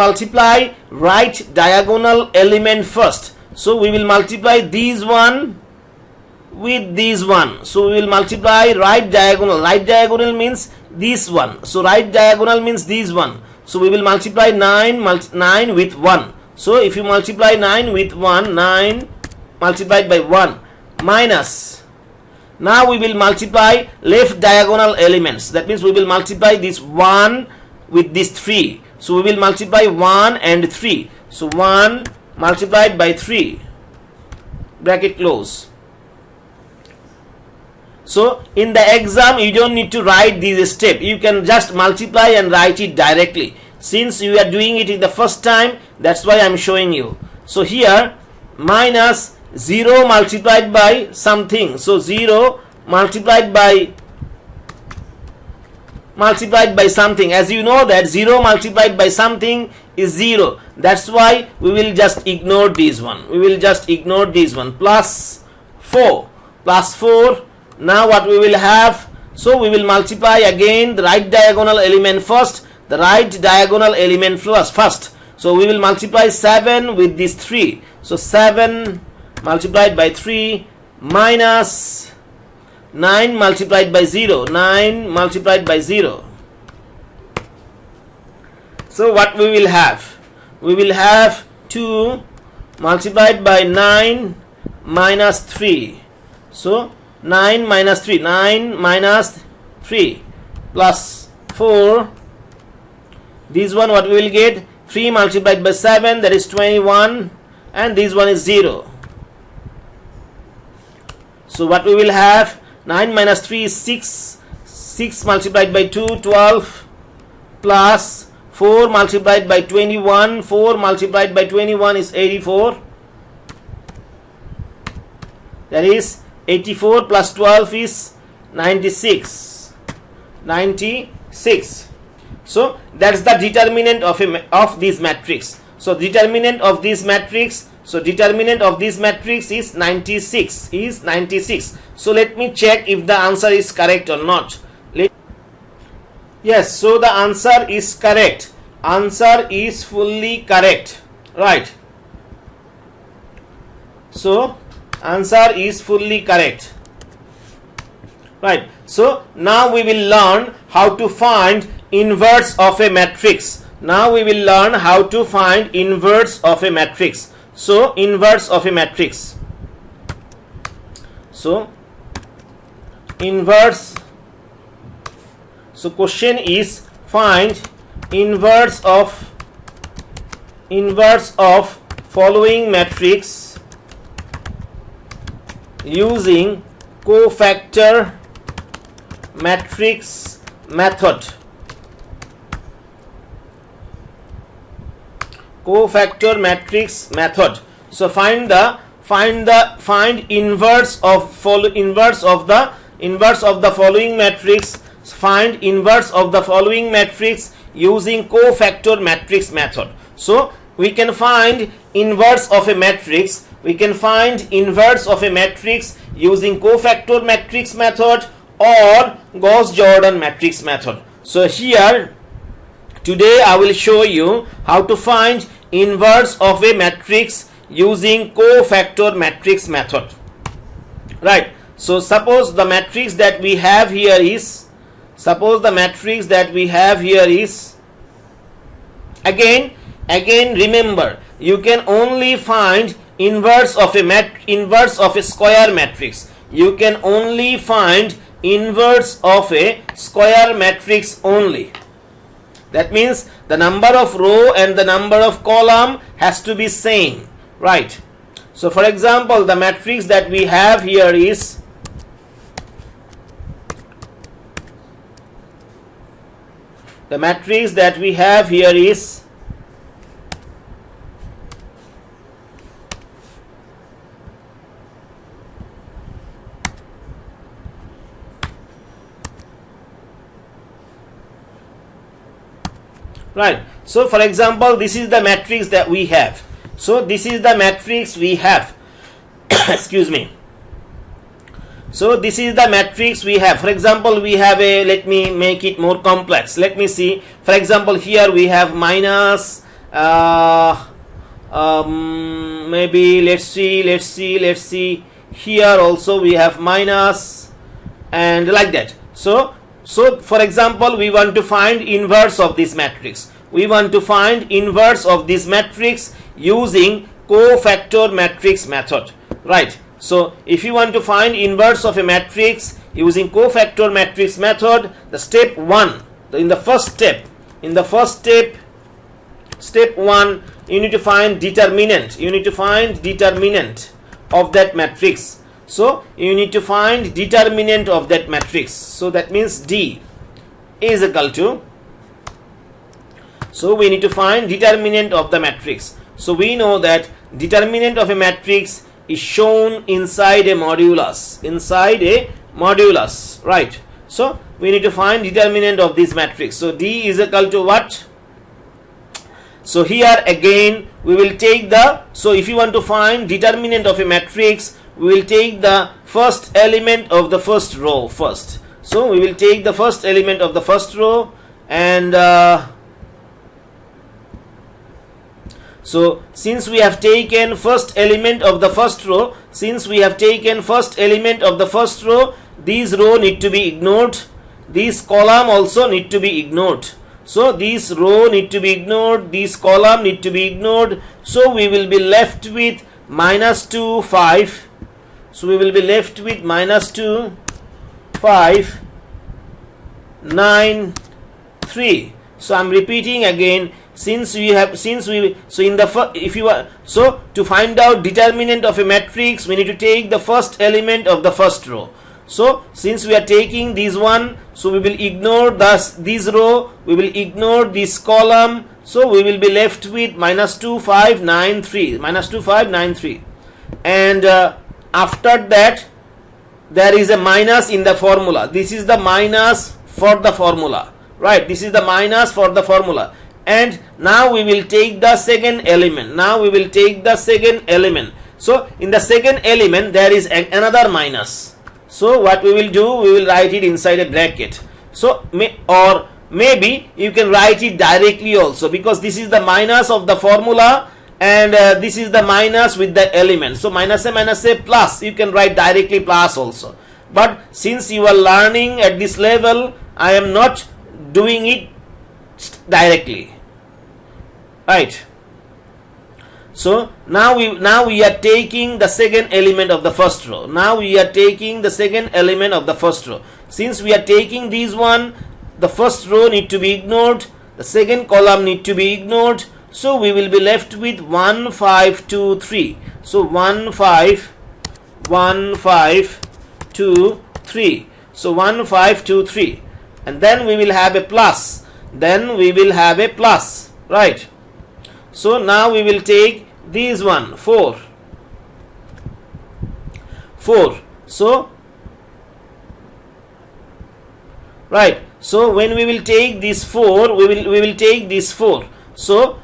multiply these one with these one. So we will multiply right diagonal. Right diagonal means this one. So right diagonal means this one. So we will multiply 9 with 1. So if you multiply 9 with 1, 9 multiplied by 1 minus. Now we will multiply left diagonal elements. That means we will multiply this 1 with this 3. So we will multiply 1 and 3. So 1 multiplied by 3, bracket close. So in the exam you don't need to write this step. You can just multiply and write it directly. Since you are doing it in the first time, that's why I am showing you. So here minus 0 multiplied by something. So 0 multiplied by something. As you know that 0 multiplied by something is 0. That's why we will just ignore this one. Plus 4. Now what we will have? So we will multiply again the right diagonal element first. So we will multiply 7 with this 3. So 7 multiplied by 3 minus 9 multiplied by 0. So what we will have? We will have 2 multiplied by 9 minus 3. So 9 minus 3 plus 4. This one what we will get? 3 multiplied by 7, that is 21, and this one is 0. So what we will have? 9 minus 3 is 6. 6 multiplied by 2, 12, plus 4 multiplied by 21. 4 multiplied by 21 is 84. That is 84 plus 12 is 96. So that's the determinant of this matrix. So determinant of this matrix is 96. So let me check if the answer is correct or not. Yes, so the answer is correct. Answer is fully correct, right? So answer is fully correct, right? So now we will learn how to find inverse of a matrix. So inverse of a matrix. So question is find inverse of following matrix using cofactor matrix method. So find inverse of the following matrix. Find inverse of the following matrix using cofactor matrix method. So we can find inverse of a matrix. Using cofactor matrix method or Gauss-Jordan matrix method. So here today I will show you how to find inverse of a matrix using cofactor matrix method. Right. So suppose the matrix that we have here is, again remember, you can only find inverse of a square matrix. You can only find inverse of a square matrix only. That means the number of row and the number of column has to be same, right? So for example, the matrix that we have here is right. So for example, this is the matrix that we have. So this is the matrix we have. Excuse me. So this is the matrix we have. For example, we have a, let me make it more complex. Let me see. For example, here we have minus, maybe let's see. Here also we have minus, and like that. So for example, we want to find inverse of this matrix. We want to find inverse of this matrix using cofactor matrix method, right? So if you want to find inverse of a matrix using cofactor matrix method, the step 1, in the first step, step 1, you need to find determinant. You need to find determinant of that matrix. So you need to find determinant of that matrix. So that means D is equal to, so we need to find determinant of the matrix. So we know that determinant of a matrix is shown inside a modulus, right? So we need to find determinant of this matrix. So D is equal to what? So here again we will take the, so if you want to find determinant of a matrix, we will take the first element of the first row first. So we will take the first element of the first row, and so since we have taken first element of the first row, these row need to be ignored, these column also need to be ignored. So these row need to be ignored, these column need to be ignored. So we will be left with minus 2, 5. So we will be left with minus 2, 5, 9, 3. So I'm repeating again. So in the if you are, so to find out determinant of a matrix, we need to take the first element of the first row. So since we are taking this one, so we will ignore this row, we will ignore this column. So we will be left with minus 2, 5, 9, 3, minus 2, 5, 9, 3, and after that there is a minus in the formula. This is the minus for the formula, right? This is the minus for the formula. And now we will take the second element. So in the second element there is another minus. So what we will do, we will write it inside a bracket. So maybe you can write it directly also, because this is the minus of the formula, and this is the minus with the element. So minus a plus, you can write directly plus also. But since you are learning at this level, I am not doing it directly, right? So now we are taking the second element of the first row. Since we are taking this one, the first row need to be ignored, the second column need to be ignored. So we will be left with 1, 5, 2, 3. So 1, 5, 2, 3. So 1, 5, 2, 3. And then we will have a plus. Right? So now we will take this one, 4. So right. So when we will take this 4, we will take this 4. So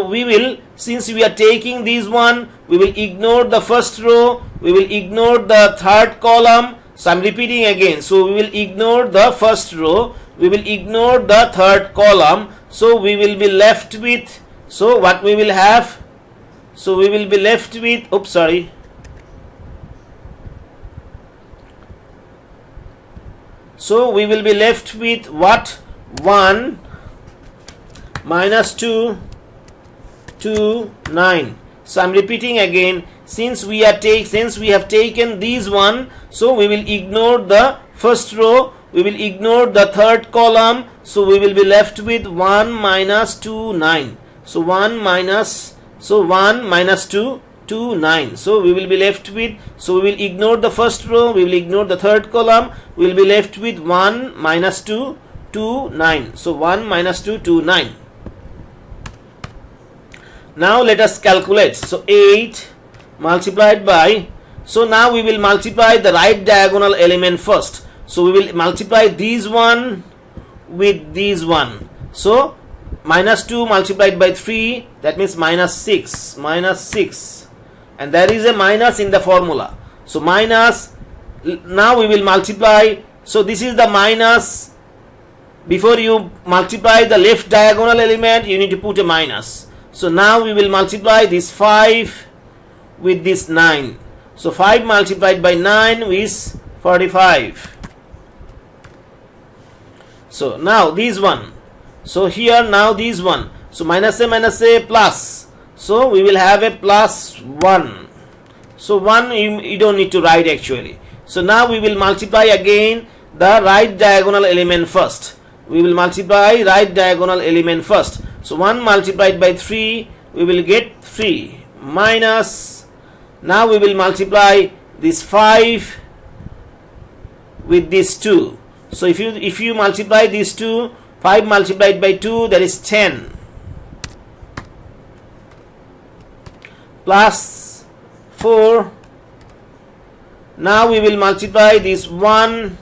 we will, since we are taking this one, we will ignore the first row, we will ignore the third column. So I'm repeating again. So we will ignore the first row, we will ignore the third column. So we will be left with So what we will have, so we will be left with, oops, sorry, so we will be left with what? 1 minus 2 2 9. So I'm repeating again, since we have taken these one, so we will ignore the first row, we will ignore the third column, so we will be left with 1 minus 2 9. So 1 minus 2 2 9. So we will be left with, so we will ignore the first row, we will ignore the third column, we will be left with 1 minus 2 2 9. So 1 minus 2 2 9. Now let us calculate. So 8 multiplied by, so now we will multiply the right diagonal element first. So we will multiply these one with these one. So minus 2 multiplied by 3, that means minus 6, and there is a minus in the formula. So minus, now we will multiply, so this is the minus. Before you multiply the left diagonal element, you need to put a minus. So now we will multiply this 5 with this 9. So 5 multiplied by 9 is 45. So now this one, so here now this one, so minus a plus, so we will have a plus 1. So 1 you don't need to write actually. So now we will multiply again the right diagonal element first. We will multiply right diagonal element first. So 1 multiplied by 3, we will get 3 minus, now we will multiply this 5 with this 2. So if you multiply these two, 5 multiplied by 2, that is 10, plus 4. Now we will multiply this 1,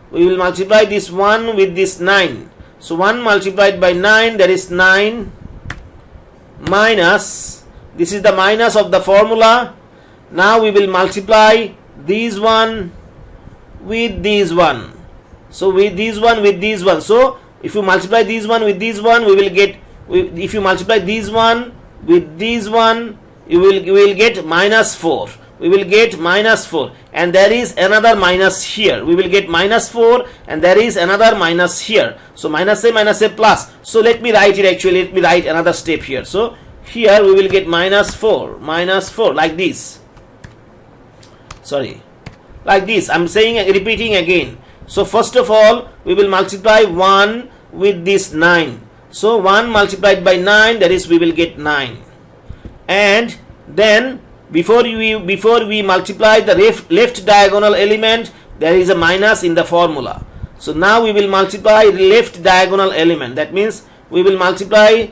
we will multiply this 1 with this 9. So 1 multiplied by 9, that is 9, minus, this is the minus of the formula. Now we will multiply these one with these one. So with these one with these one. So if you multiply these one with these one, we will get, if you multiply these one with these one, you will get minus 4. We will get minus 4, and there is another minus here. We will get minus 4, and there is another minus here. So minus a plus. So let me write it actually. Let me write another step here. So here we will get minus 4 like this. Sorry, like this. I'm saying, repeating again. So first of all, we will multiply 1 with this 9. So 1 multiplied by 9, that is we will get 9. And then before we multiply the left diagonal element, there is a minus in the formula. So now we will multiply left diagonal element. That means we will multiply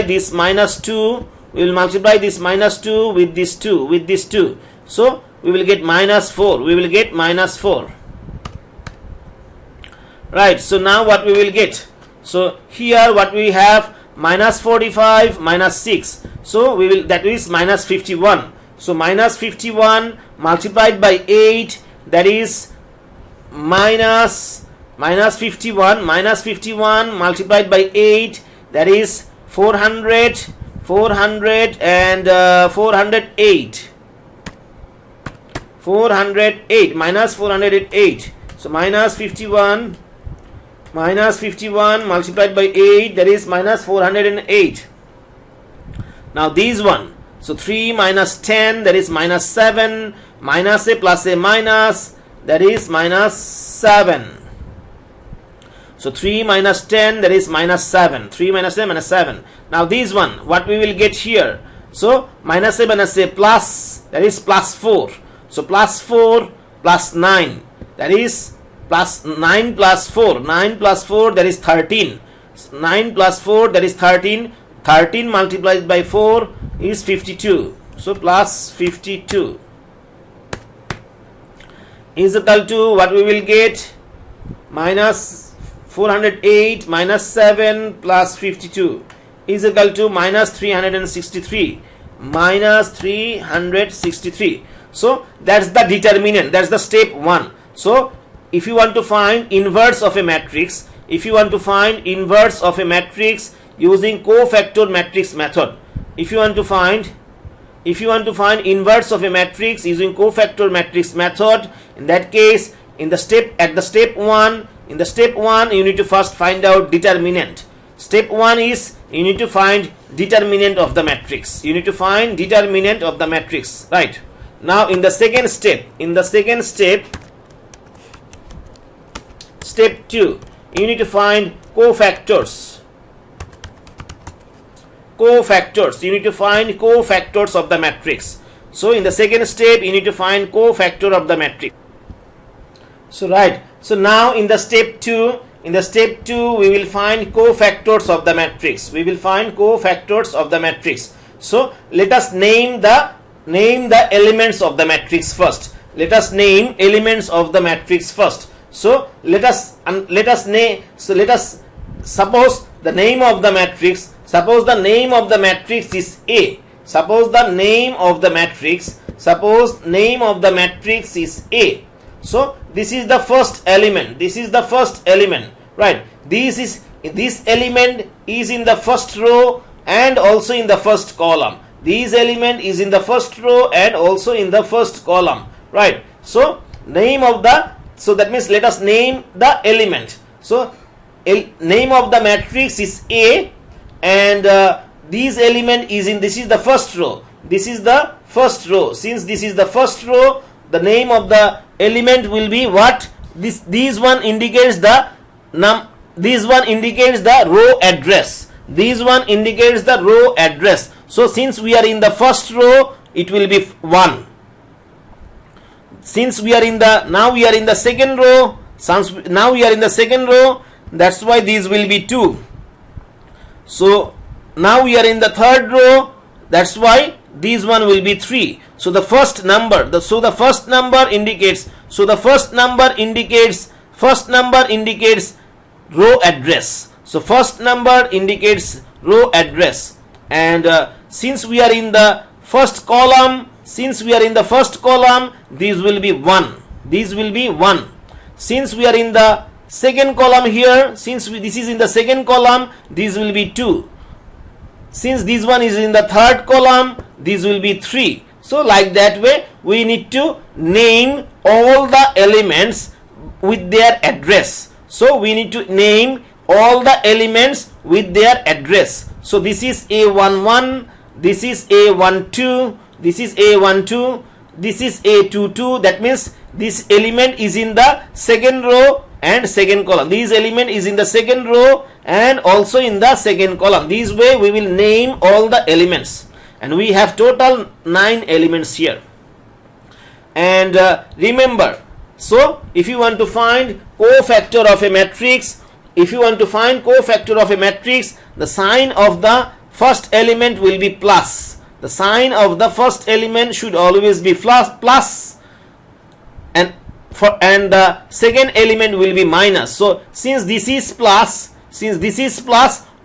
this minus 2. We will multiply this minus 2 with this 2 So we will get minus 4. We will get minus 4. Right. So now what we will get? So here what we have, minus 45 minus 6. So we will, that is minus 51. So minus 51 multiplied by 8, that is minus 51 multiplied by 8, that is 408. Minus 408. So minus 51 multiplied by 8, that is minus 408. Now these one, so 3 minus 10, that is minus 7, minus a plus a minus, that is minus 7. So 3 minus 10, that is minus 7. 3 minus a minus 7. Now these one, what we will get here? So minus a plus, that is plus 4. So plus 4 plus 9, that is plus 9 plus 4. 9 plus 4, that is 13. 9 plus 4, that is 13. 13 multiplied by 4 is 52. So plus 52 is equal to what we will get? Minus 408 minus 7 plus 52 is equal to minus 363. Minus 363. So that's the determinant. That's the step 1. So if you want to find inverse of a matrix, using cofactor matrix method. If you want to find inverse of a matrix using cofactor matrix method, in that case, in the step 1 you need to first find out determinant. Step 1 is you need to find determinant of the matrix. You need to find determinant of the matrix, right? Now in the second step, step 2, you need to find cofactors. You need to find cofactors of the matrix. So in the second step you need to find cofactor of the matrix. So right, so now in the step 2 we will find cofactors of the matrix. So let us name the elements of the matrix first. So let us suppose the name of the matrix. Suppose the name of the matrix is A. Suppose name of the matrix is A. So this is the first element. Right? This element is in the first row and also in the first column. This element is in the first row and also in the first column. Right? So that means let us name the element. So name of the matrix is A, and this element is this is the first row. Since this is the first row, the name of the element will be what? This one indicates the row address. So since we are in the first row, it will be 1. Since now we are in the second row, that's why these will be 2. So now we are in the third row, that's why this one will be 3. So the first number indicates row address. So first number indicates row address, and since we are in the first column, this will be 1. Since we are in the second column here, this is in the second column, this will be 2. Since this one is in the third column, this will be 3. So like that way we need to name all the elements with their address. So this is A11, this is A12, this is A12, this is A22. That means this element is in the second row and second column. This element is in the second row and also in the second column. This way we will name all the elements, and we have total 9 elements here. And remember, so if you want to find cofactor of a matrix, the sign of the first element will be plus. The sign of the first element should always be plus, and the second element will be minus. So since this is plus,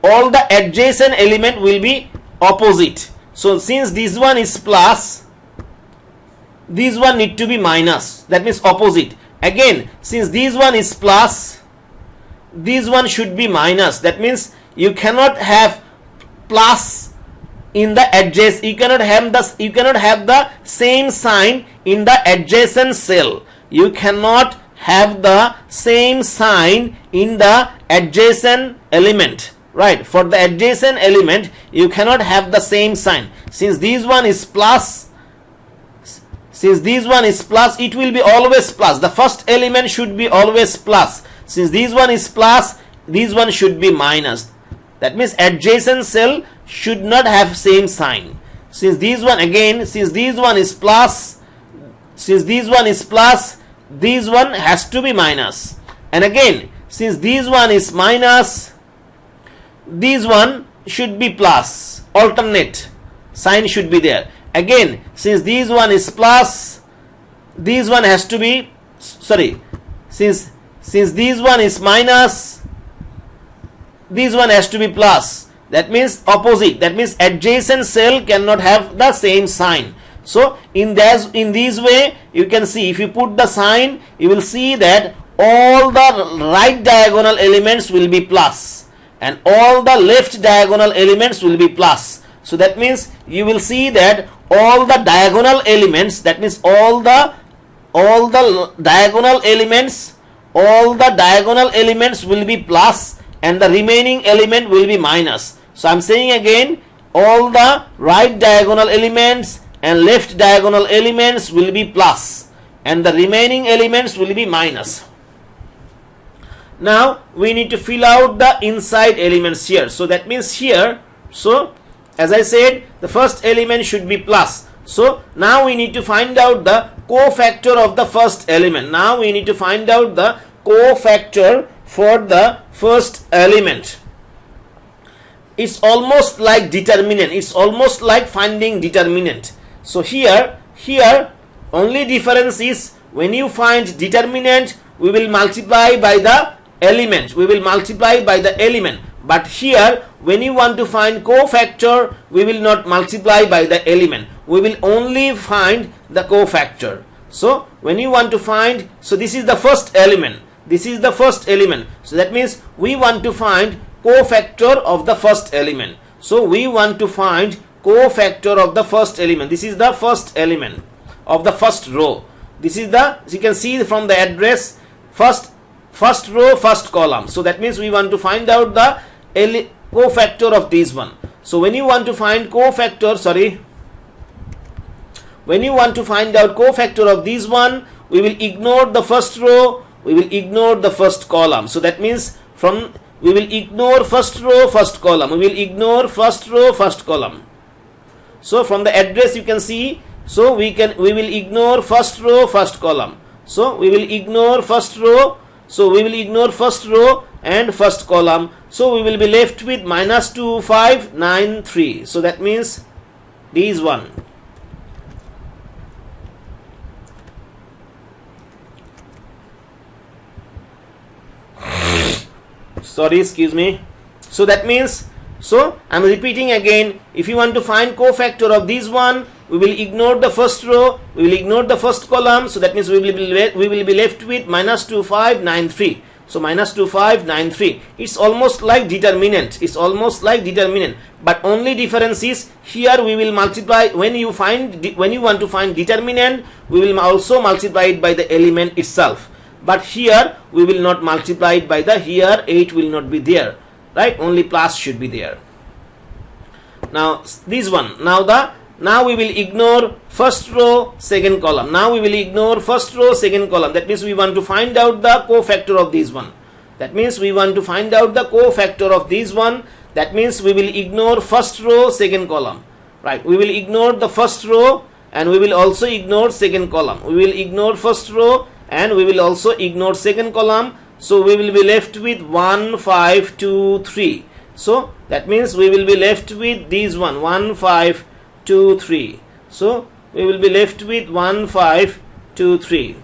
all the adjacent element will be opposite. So since this one is plus, this one need to be minus. That means opposite. Again, since this one is plus, this one should be minus. That means you cannot have plus in the adjacent. You cannot have the same sign in the adjacent cell. You cannot have the same sign in the adjacent element. Right? For the adjacent element, you cannot have the same sign. Since this one is plus, it will be always plus. The first element should be always plus. Since this one is plus, this one should be minus. That means adjacent cell should not have same sign. Since this one is plus, this one has to be minus. And again, since this one is minus, this one should be plus. Alternate sign should be there. Again, since this one is plus, this one has to be, since this one is minus, this one has to be plus. That means opposite. That means adjacent cell cannot have the same sign. So in this way, you can see, if you put the sign, you will see that all the right diagonal elements will be plus, and all the left diagonal elements will be plus. So that means you will see that all the diagonal elements, that means all the diagonal elements will be plus and the remaining element will be minus. So I'm saying again, all the right diagonal elements and left diagonal elements will be plus and the remaining elements will be minus. Now we need to fill out the inside elements here. So that means here, so as I said, the first element should be plus. So now we need to find out the cofactor of the first element. Now we need to find out the cofactor for the first element. It's almost like determinant. It's almost like finding determinant. So here only difference is when you find determinant, we will multiply by the element. But here when you want to find cofactor, we will not multiply by the element. We will only find the cofactor. So when you want to find, so this is the first element. So that means we want to find cofactor of the first element. So we want to find cofactor of the first element. This is the first element of the first row. This is the, as you can see from the address, first row, first column. So that means we want to find out the cofactor of this one. So when you want to find cofactor, when you want to find out cofactor of this one, we will ignore the first row, we will ignore the first column. So that means we will ignore first row, first column. We will ignore first row, first column. So from the address you can see, so we will ignore first row, first column. So we will ignore first row. So we will ignore first row and first column. So we will be left with minus 2593. So that means this one. Sorry, excuse me. So that means, so I'm repeating again, if you want to find cofactor of this one, we will ignore the first row, we will ignore the first column. So that means we will be left with minus 2593. So minus 2593. It's almost like determinant. But only difference is here we will multiply. When you want to find determinant, we will also multiply it by the element itself. But here we will not multiply it by the, here 8 will not be there, right? Only plus should be there. Now this one, now we will ignore first row, second column. Now we will ignore first row, second column. That means we want to find out the cofactor of this one. That means we will ignore first row, second column, right? We will ignore the first row and we will also ignore second column. We will ignore first row and we will also ignore second column. So we will be left with 1 5 2 3. So that means we will be left with these 1 5 2 3. So we will be left with 1 5 2 3.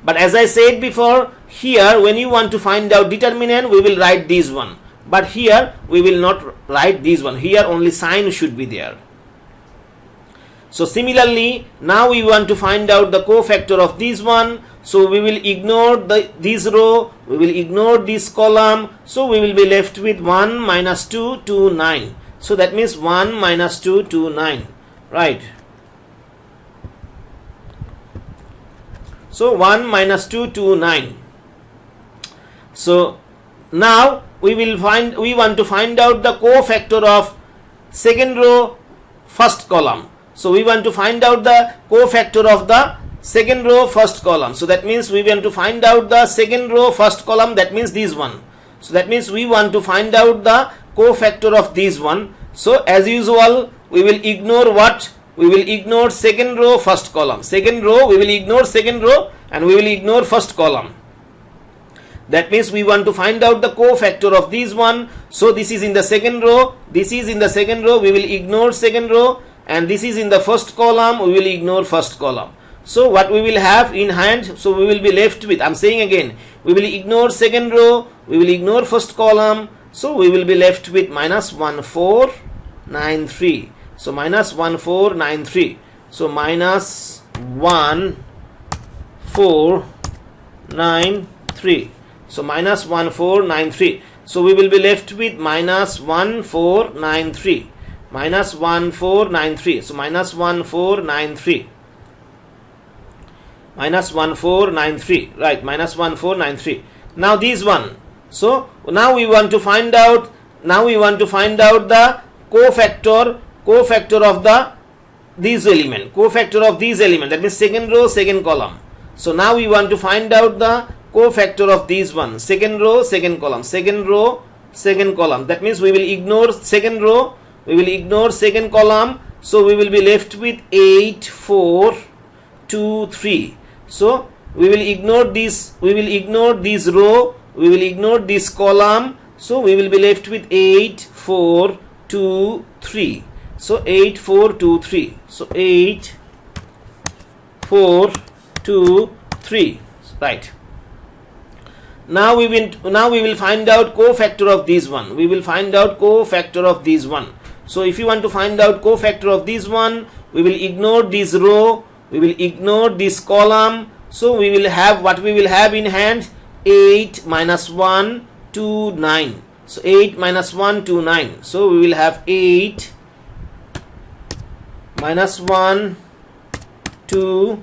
But as I said before, here when you want to find out determinant, we will write this one. But here we will not write this one. Here only sign should be there. So similarly, now we want to find out the cofactor of this one. So we will ignore this row, we will ignore this column. So we will be left with 1 minus 2 2 9. So that means 1 minus 2 2 9, right? So 1 minus 2 2 9. So now we want to find out the cofactor of second row, first column. So we want to find out the cofactor of the second row, first column. So that means we want to find out the second row, first column. That means this one. So that means we want to find out the cofactor of this one. So as usual, we will ignore what? We will ignore second row, first column. Second row, we will ignore second row and we will ignore first column. That means we want to find out the cofactor of this one. So this is in the second row. This is in the second row. We will ignore second row. And this is in the first column, we will ignore first column. So what we will have in hand, so we will be left with, I'm saying again, we will ignore second row, we will ignore first column, so we will be left with minus 1493. So minus 1493. So minus 1493. So minus 1493. So we will be left with minus 1493. Minus 1493. So minus 1493. Minus 1493. Right, minus 1493. Now this one. So now we want to find out. Now we want to find out the cofactor of these element. Cofactor of these element. That means second row, second column. So now we want to find out the cofactor of these one. Second row, second column. Second row, second column. That means we will ignore second row. We will ignore second column. So we will be left with 8, 4, 2, 3. So we will ignore this. We will ignore this row. We will ignore this column. So we will be left with 8, 4, 2, 3. So 8, 4, 2, 3. So 8, 4, 2, 3. Right. Now we will find out cofactor of this one. We will find out cofactor of this one. So if you want to find out cofactor of this one, we will ignore this row. We will ignore this column. So we will have what we will have in hand. 8 minus 1, 2, 9. So 8 minus 1, 2, 9. So we will have 8 minus 1, 2,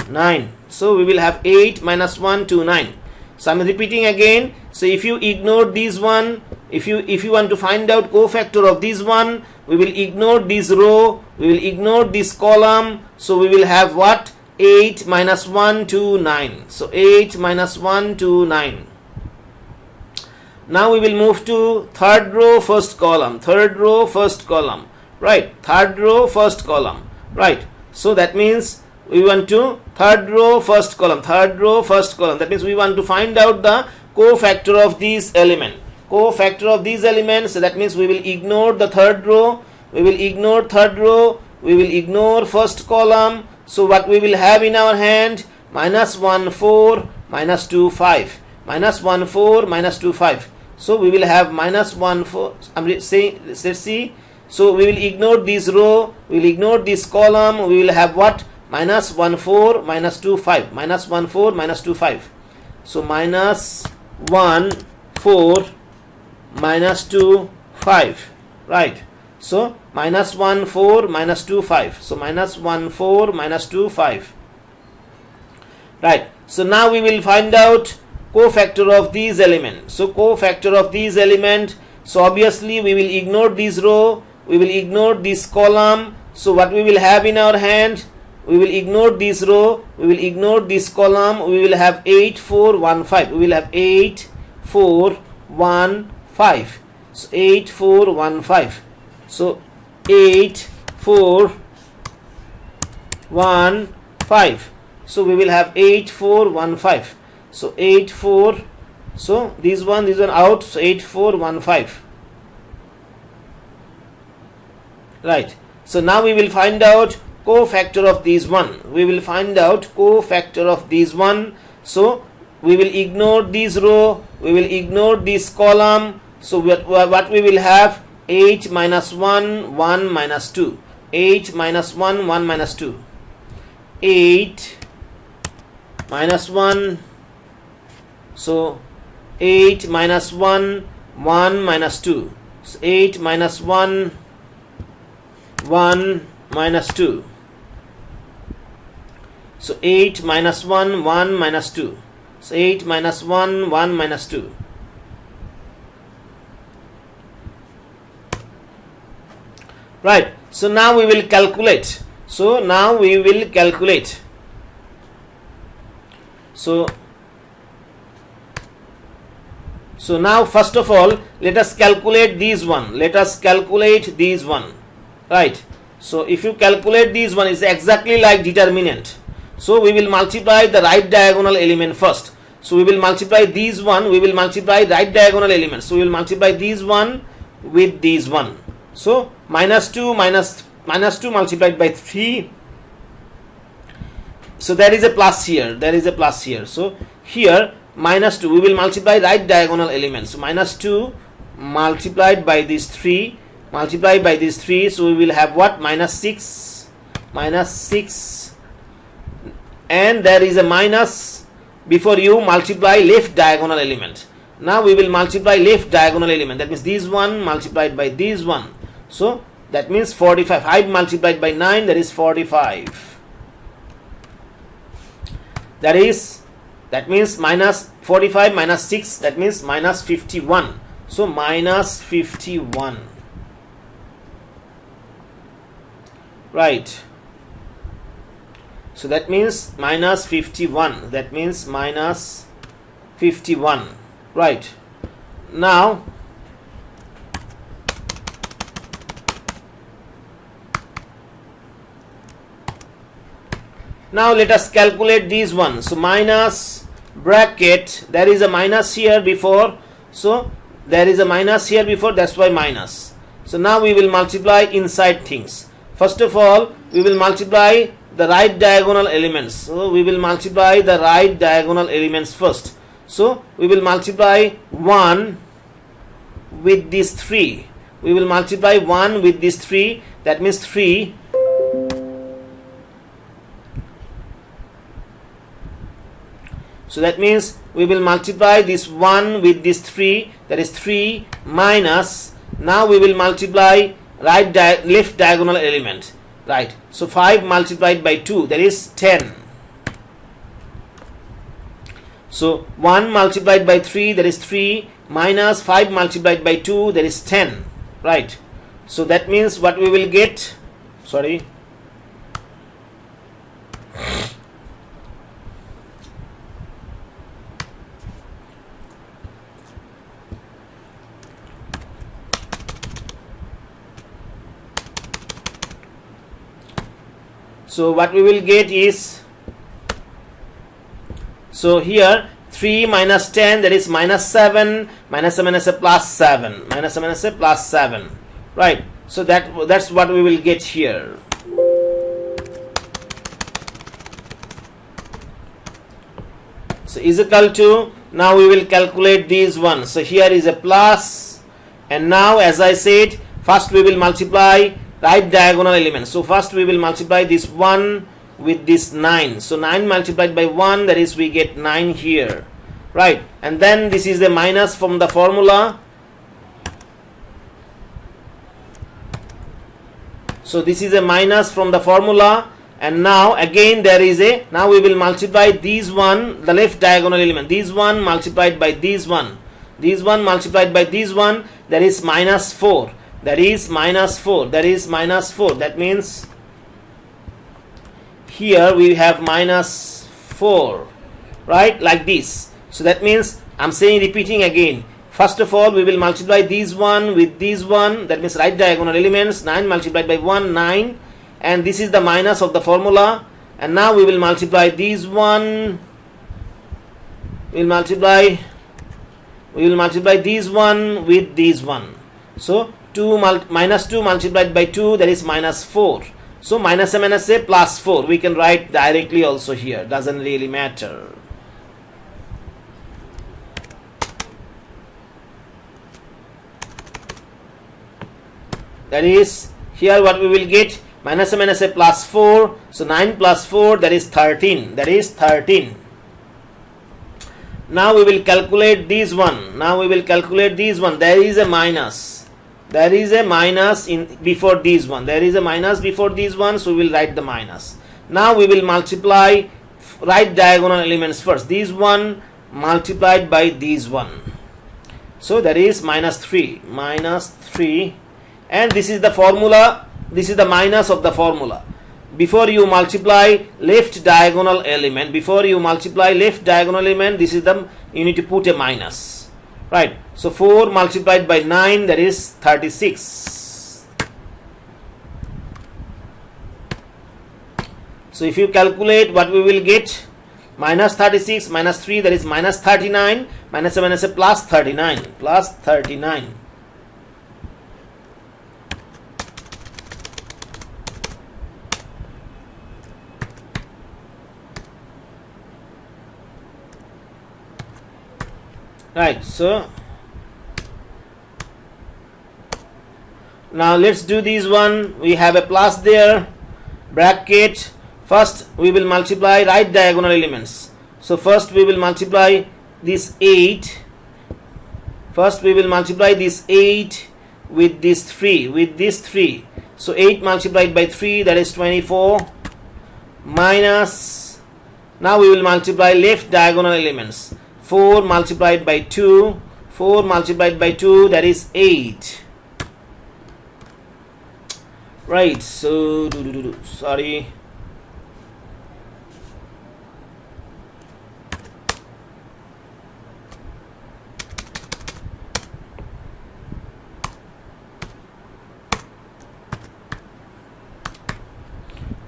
9. So we will have 8 minus 1, 2, 9. So I am repeating again. So if you ignore this one, if you want to find out cofactor of this one, we will ignore this row, we will ignore this column. So we will have what? 8 minus 1, 2, 9. So 8 minus 1, 2, 9. Now we will move to third row, first column. Third row, first column. Right. Third row, first column. Right. So that means we want to third row, first column. Third row, first column. That means we want to find out the cofactor of these element. Cofactor of these elements. So that means we will ignore the third row. We will ignore third row. We will ignore first column. So what we will have in our hand? Minus 1, 4, minus 2, 5. Minus 1, 4, minus 2, 5. So we will have minus 1, 4. I'm saying, let's see. So we will ignore this row. We will ignore this column. We will have what? Minus 1, 4, minus 2, 5. Minus 1, 4, minus 2, 5. So minus 1, 4, minus 2, 5. Right. So minus 1, 4, minus 2, 5. So minus 1, 4, minus 2, 5. Right. So now we will find out cofactor of these elements. So cofactor of these element. So obviously we will ignore this row. We will ignore this column. So what we will have in our hand? We will ignore this row. We will ignore this column. We will have 8, 4, 1, 5. We will have 8, 4, 1, 5. So 8, 4, 1, 5. So 8, 4, 1, 5. So we will have 8, 4, 1, 5. So 8, 4. So this one out. So 8, 4, 1, 5. Right. So now we will find out cofactor of these one. We will find out cofactor of these one. So we will ignore this row. We will ignore this column. So what we will have? 8 minus 1, 1 minus 2. 8 minus 1, 1 minus 2. 8 minus 1. So 8 minus 1, 1 minus 2. So 8 minus 1, 1 minus 2. So 8 minus 1, 1 minus 2. So 8 minus 1, 1 minus 2. Right. So now we will calculate. So now we will calculate. So now first of all, let us calculate these one. Let us calculate these one. Right. So if you calculate these one, is exactly like determinant. So we will multiply the right diagonal element first. So we will multiply these one. We will multiply right diagonal elements. So we will multiply these one with these one. So minus 2 minus 2 multiplied by 3. So there is a plus here. There is a plus here. So here minus 2. We will multiply right diagonal elements. So minus 2 multiplied by these 3. Multiplied by these 3. So we will have what? Minus 6. Minus 6. And there is a minus before you multiply left diagonal element. Now we will multiply left diagonal element, that means this one multiplied by this one. So that means 45. 5 multiplied by 9, that is 45. That means minus 45 minus 6, that means minus 51. So minus 51. Right. So that means minus 51. That means minus 51. Right. Now let us calculate these ones. So minus bracket, there is a minus here before, so there is a minus here before, that's why minus. So now we will multiply inside things. First of all, we will multiply the right diagonal elements. So we will multiply the right diagonal elements first. So we will multiply 1 with these 3. We will multiply 1 with these 3, that means 3. So that means we will multiply this 1 with this 3, that is 3 minus, now we will multiply left diagonal element, right? So 5 multiplied by 2, that is 10. So 1 multiplied by 3, that is 3 minus 5 multiplied by 2, that is 10, right? So that means what we will get, sorry, so what we will get is, so here 3 minus 10, that is minus 7, minus 7 is a plus 7, minus 7 is a plus 7, right? So that's what we will get here. So is equal to, now we will calculate these ones. So here is a plus, and now as I said, first we will multiply right diagonal elements. So first we will multiply this 1 with this 9. So 9 multiplied by 1, that is we get 9 here, right? And then this is the minus from the formula. So this is a minus from the formula, and now again there is a, now we will multiply these one, the left diagonal element, this one multiplied by this one, this one multiplied by this one, that is minus 4. That is minus 4. That is minus 4. That means here we have minus 4, right? Like this. So that means I'm saying, repeating again. First of all, we will multiply these one with this one. That means right diagonal elements. 9 multiplied by 1, 9. And this is the minus of the formula. And now we will multiply these one. We will multiply these one with these one. So minus 2 multiplied by 2, that is minus 4. So minus a minus a plus 4. We can write directly also here. Doesn't really matter. That is, here what we will get, minus a minus a plus 4. So 9 plus 4, that is 13. That is 13. Now we will calculate this one. Now we will calculate this one. There is a minus. There is a minus before this one. There is a minus before this one, so we will write the minus. Now we will multiply right diagonal elements first. This one multiplied by this one. So that is minus 3. Minus 3. And this is the formula. This is the minus of the formula. Before you multiply left diagonal element, this is the, you need to put a minus. Right. So 4 multiplied by 9, that is 36. So if you calculate, what we will get, minus 36 minus 3, that is minus 39, minus 7 is a plus 39, plus 39. Right, so now let's do this one. We have a plus there, bracket. First we will multiply right diagonal elements. So first we will multiply this 8 First we will multiply this 8 with this 3, so 8 multiplied by 3, that is 24, minus, now we will multiply left diagonal elements, 4 multiplied by 2, that is 8. Right, so sorry,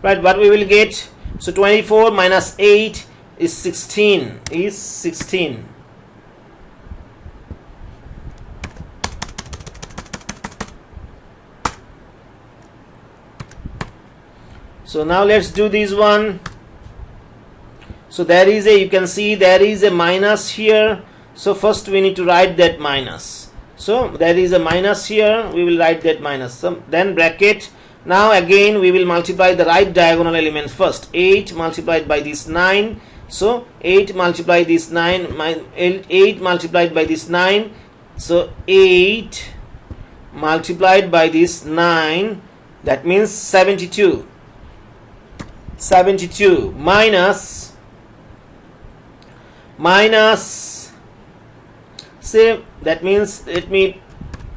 right, what we will get, so 24 minus 8 is 16, So now let's do this one. So there is a, you can see there is a minus here, so first we need to write that minus. So there is a minus here, we will write that minus, so then bracket. Now again we will multiply the right diagonal elements first. 8 multiplied by this 9, so 8 multiplied this 9, 8 multiplied by this 9, so 8 multiplied by this 9, that means 72. 72 minus, say, that means, let me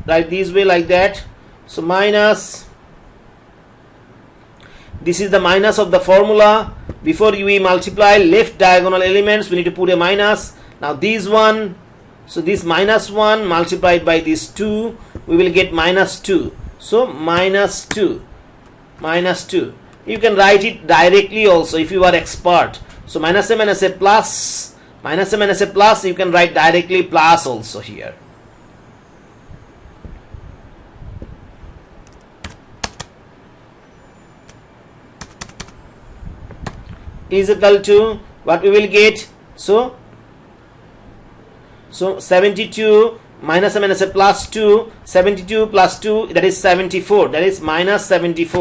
write this way like that, so minus, this is the minus of the formula. Before we multiply left diagonal elements, we need to put a minus. Now this one, so this minus 1 multiplied by this 2, we will get minus 2, so minus 2. You can write it directly also if you are expert. So minus a plus, you can write directly plus also here. Is equal to what we will get, so 72 minus a plus 2, 72 plus 2, that is 74, that is minus 74.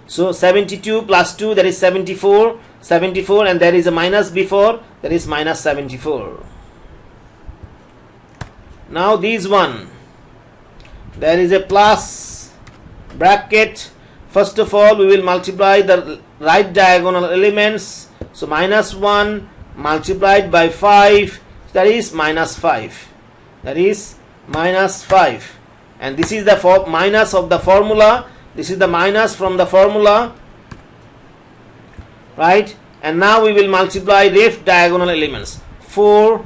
So 72 plus 2, that is 74, and there is a minus before, that is minus 74. Now this one, there is a plus bracket. First of all we will multiply the right diagonal elements, so minus 1 multiplied by 5, that is minus 5, and this is the minus of the formula, this is the minus from the formula, right? And now we will multiply left diagonal elements, 4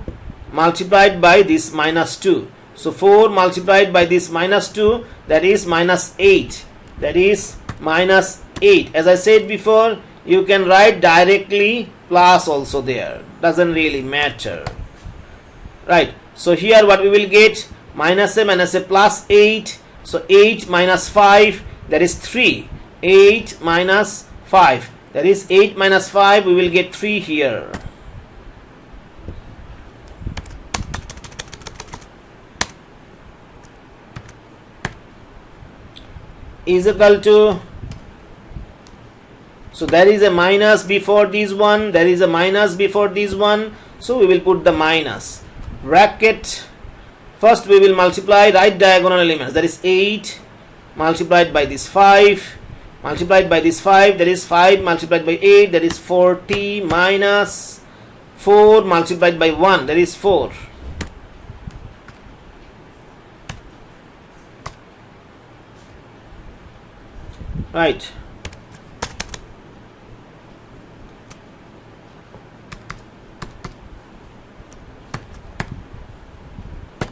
multiplied by this minus 2, so 4 multiplied by this minus 2, that is minus 8, as I said before, you can write directly plus also there, doesn't really matter, right? So here what we will get, minus a plus 8, so 8 minus 5, that is 3, 8 minus 5, that is 8 minus 5, we will get 3 here. Is equal to, so there is a minus before this one, so we will put the minus bracket. First we will multiply right diagonal elements, that is 8 multiplied by this 5, that is 5 multiplied by 8, that is 40, minus 4 multiplied by 1, that is 4. Right.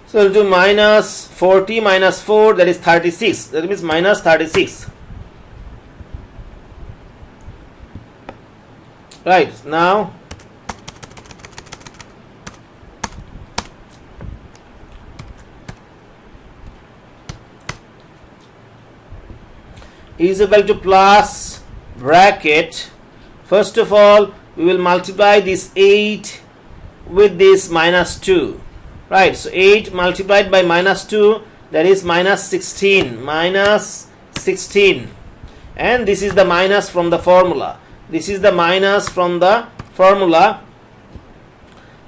So we'll do minus 40 minus 4, that is 36, that means minus 36. Right, now is equal to plus bracket. First of all we will multiply this 8 with this minus 2, right? So 8 multiplied by minus 2, that is minus 16, and this is the minus from the formula. This is the minus from the formula.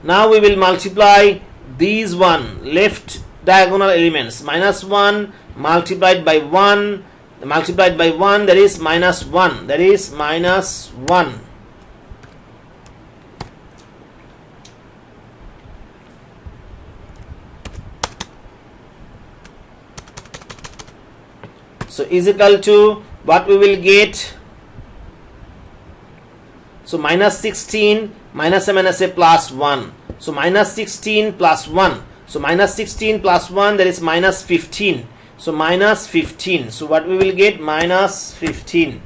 Now we will multiply these one left diagonal elements. Minus 1 multiplied by 1, that is minus 1, that is minus 1. So is equal to what we will get. So minus 16 minus a plus 1. So minus 16 plus 1. So minus 16 plus 1, that is minus 15. So minus 15. So what we will get? Minus 15.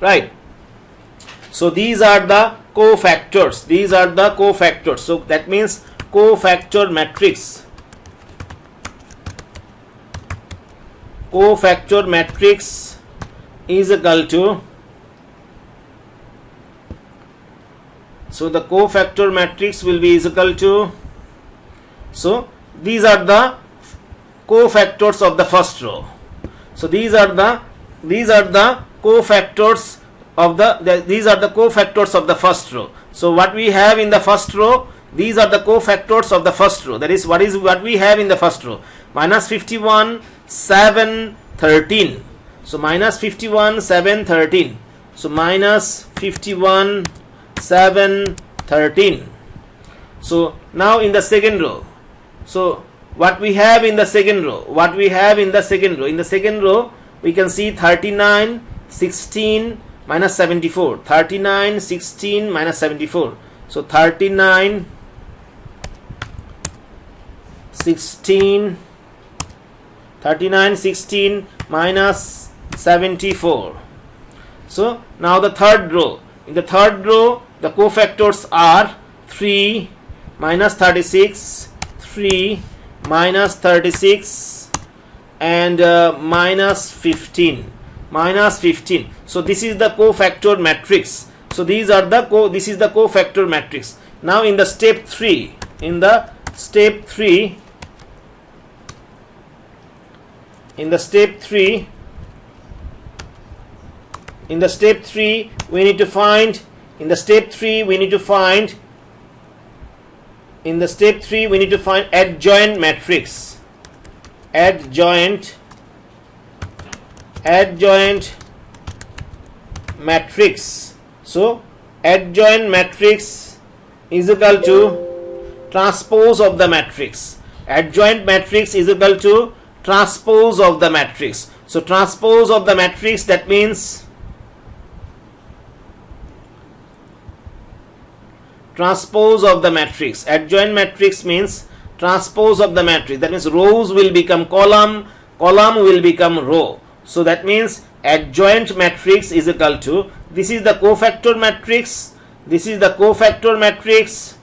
Right. So these are the cofactors. These are the cofactors. So that means cofactor matrix. Cofactor matrix is equal to, so the cofactor matrix will be equal to, so these are the cofactors of the first row. So these are the cofactors of these are the cofactors of the first row. So what we have in the first row, these are the cofactors of the first row. That is what we have in the first row. Minus 51 7 13. So minus 51 7 13. So minus 51 7 13. So now in the second row, so what we have in the second row, in the second row we can see 39 16 minus 74, 39 16 minus 74. So 39 16 minus 74. So now the third row. In the third row, the cofactors are 3 minus 36, 3 minus 36, and minus 15. So this is the cofactor matrix. So these are the this is the cofactor matrix. Now in the step 3, in the step 3 we need to find adjoint matrix. Adjoint matrix. So adjoint matrix is equal to transpose of the matrix. Adjoint matrix is equal to transpose of the matrix. So transpose of the matrix, that means transpose of the matrix. Adjoint matrix means transpose of the matrix. That means rows will become column, column will become row. So that means adjoint matrix is equal to, this is the cofactor matrix, this is the cofactor matrix.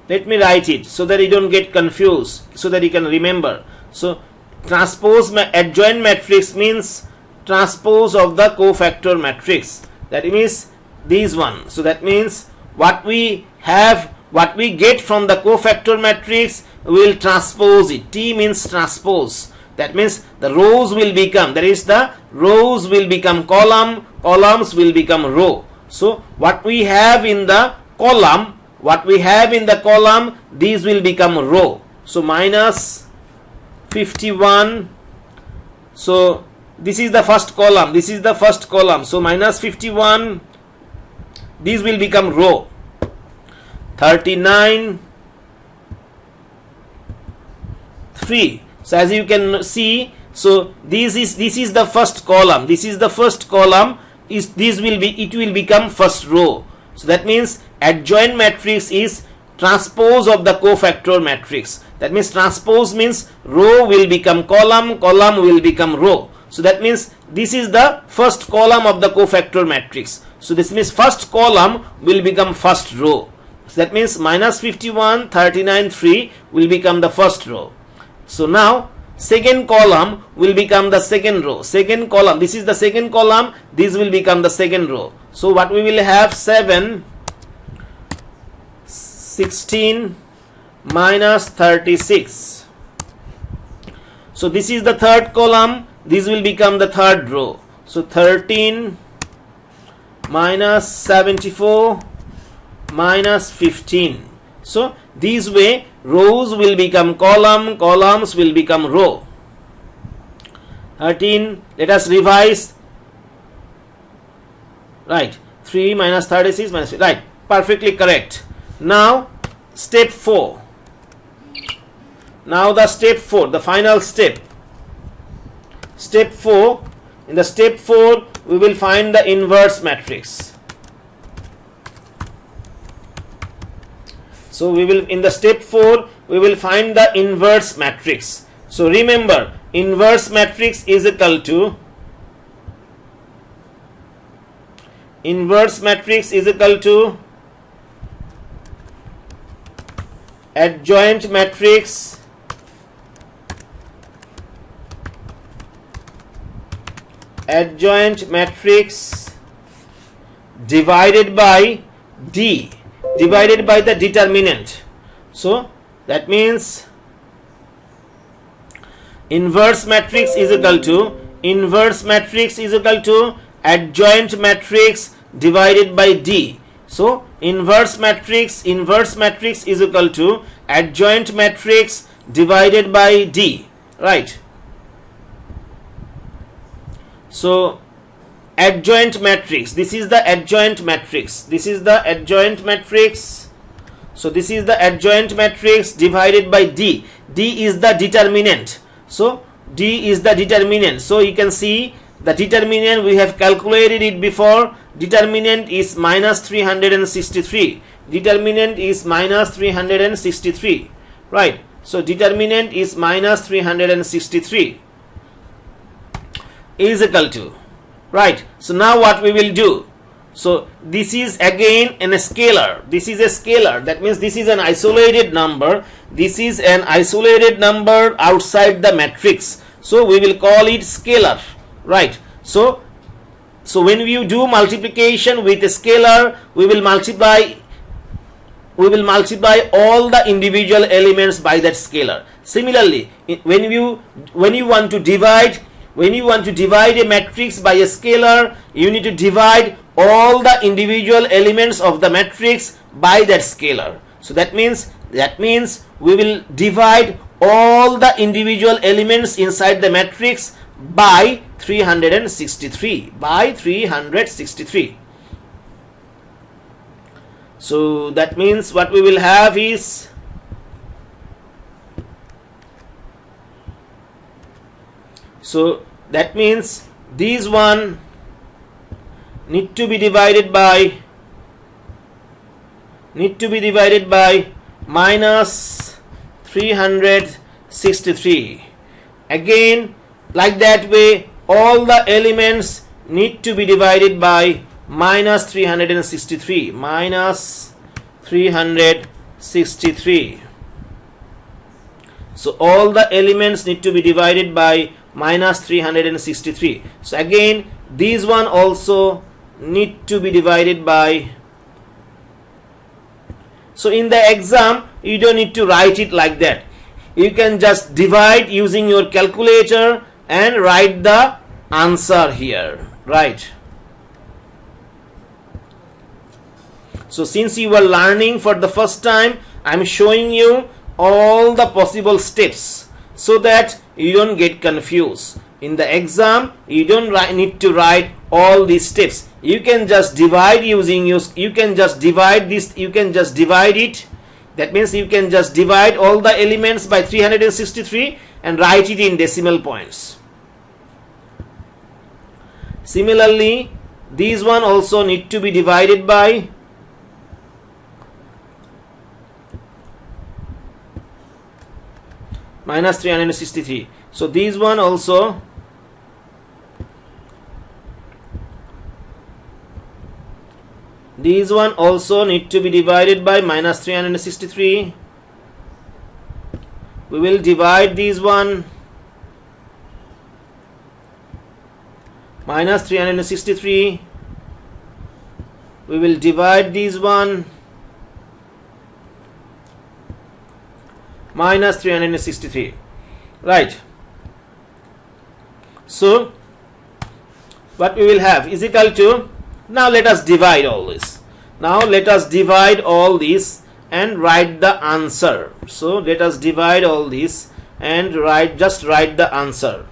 Let me write it so that you don't get confused, so that you can remember. So transpose adjoint matrix means transpose of the cofactor matrix. That means these one. So that means what we have, what we get from the cofactor matrix, we will transpose it. T means transpose. That means the rows will become, that is the rows will become column, columns will become row. So what we have in the column, these will become row. So minus 51. So this is the first column, so minus 51, these will become row. 39 3. So as you can see, so this is the first column, it will become first row. So that means adjoint matrix is transpose of the cofactor matrix. That means transpose means row will become column, column will become row. So that means this is the first column of the cofactor matrix. So this means first column will become first row. So that means minus 51, 39, 3 will become the first row. So now second column will become the second row. Second column, this is the second column, this will become the second row. So what we will have, 7 16 minus 36. So this is the third column, this will become the third row. So 13 minus 74 minus 15. So this way rows will become column, columns will become row. 13, let us revise. Right, 3 minus 36 minus 3. Right, perfectly correct. Now step 4. Now the step 4, the final step. Step 4, in the step 4 we will find the inverse matrix. So we will, in the step 4 we will find the inverse matrix. So remember, inverse matrix is equal to adjoint matrix divided by D, divided by the determinant. So that means inverse matrix is equal to adjoint matrix divided by D. So inverse matrix is equal to adjoint matrix divided by D, right? So adjoint matrix, this is the adjoint matrix, so this is the adjoint matrix divided by D. D is the determinant. So D is the determinant. So you can see the determinant, we have calculated it before. Determinant is minus 363. Determinant is minus 363. Right. So determinant is minus 363 is equal to. Right. So now what we will do? So this is again a scalar. This is a scalar. That means this is an isolated number. This is an isolated number outside the matrix. So we will call it scalar. Right. So when you do multiplication with a scalar, we will multiply all the individual elements by that scalar. Similarly, when you want to divide a matrix by a scalar, you need to divide all the individual elements of the matrix by that scalar. So that means we will divide all the individual elements inside the matrix by 363. So that means what we will have is that means these one need to be divided by minus 363. Again, like that way, all the elements need to be divided by minus 363. So all the elements need to be divided by minus 363. So again, these one also need to be divided by. So in the exam, you don't need to write it like that. You can just divide using your calculator and write the answer here, right? So since you are learning for the first time, I am showing you all the possible steps so that you don't get confused. In the exam, you don't need to write all these steps. You can just divide using it. That means you can just divide all the elements by 363 and write it in decimal points. Similarly, these one also need to be divided by minus 363. So these one also need to be divided by minus 363. We will divide these one minus 363. We will divide these one minus 363. Right. So what we will have is equal to, now let us divide all this. Now let us divide all this and write the answer. So let us divide all this and just write the answer.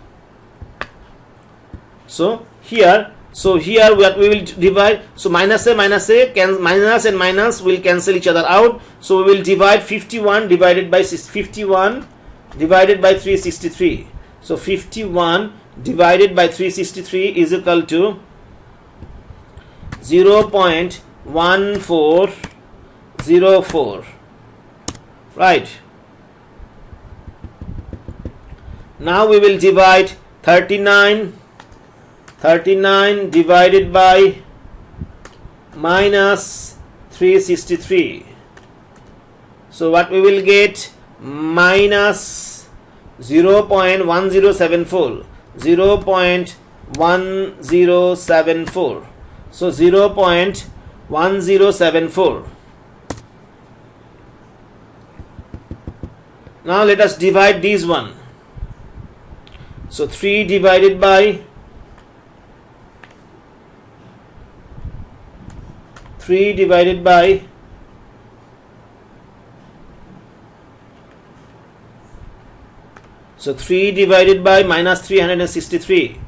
So here what we will divide, so minus minus and minus will cancel each other out. So we will divide 51 divided by 363. So 51 divided by 363 is equal to 0.1404. Right. Now we will divide 39 divided by minus 363. So what we will get, minus 0.1074. 0.1074. So 0.1074. Now let us divide these one. So 3 divided by 3 divided by minus 363.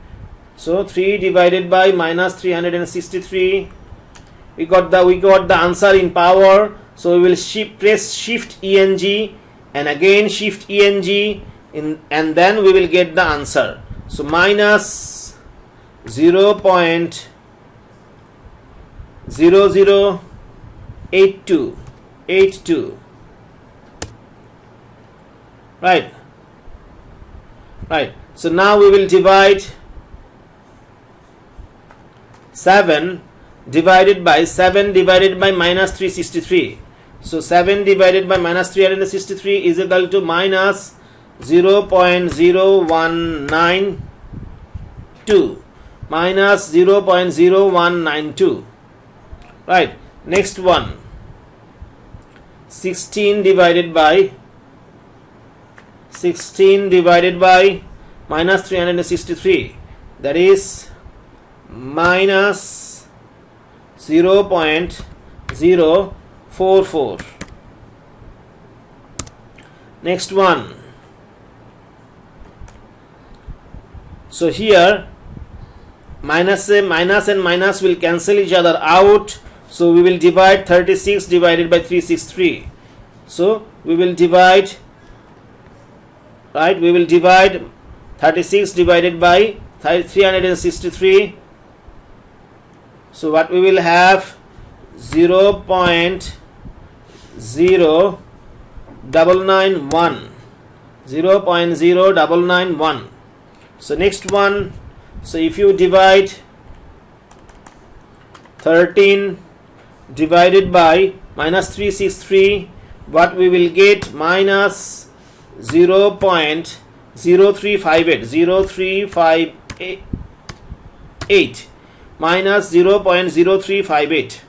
So 3 divided by minus 363. We got the answer in power. So we will press shift ENG and again shift ENG and then we will get the answer. So minus 0.0082. Right. Right. So now we will divide 7 divided by minus 363. So 7 divided by minus 363 is equal to minus 0.0192. Minus 0.0192. Right. Next one. 16 divided by minus 363, that is minus 0.044. Next one. So here minus and minus will cancel each other out. So we will divide 36 divided by 363. So we will divide, right, we will divide 36 divided by 363. So what we will have, 0.0991. 0.0991. So next one. So if you divide 13 divided by minus 363, what we will get, minus 0.0358 minus 0.0358.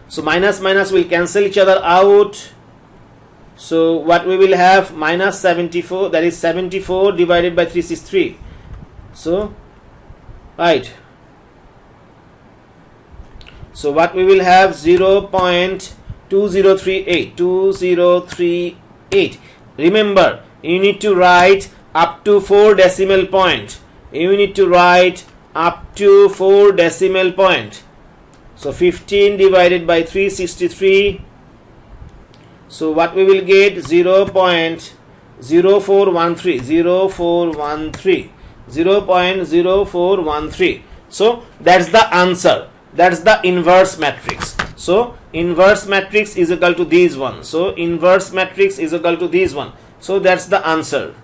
So minus will cancel each other out. So what we will have, minus 74, that is 74 divided by 363. So right. So what we will have, 0.2038. Remember, you need to write up to 4 decimal point. You need to write up to 4 decimal point. So 15 divided by 363. So what we will get, 0.0413. 0.0413. So that's the answer. That's the inverse matrix. So inverse matrix is equal to these one. So inverse matrix is equal to these one. So that's the answer.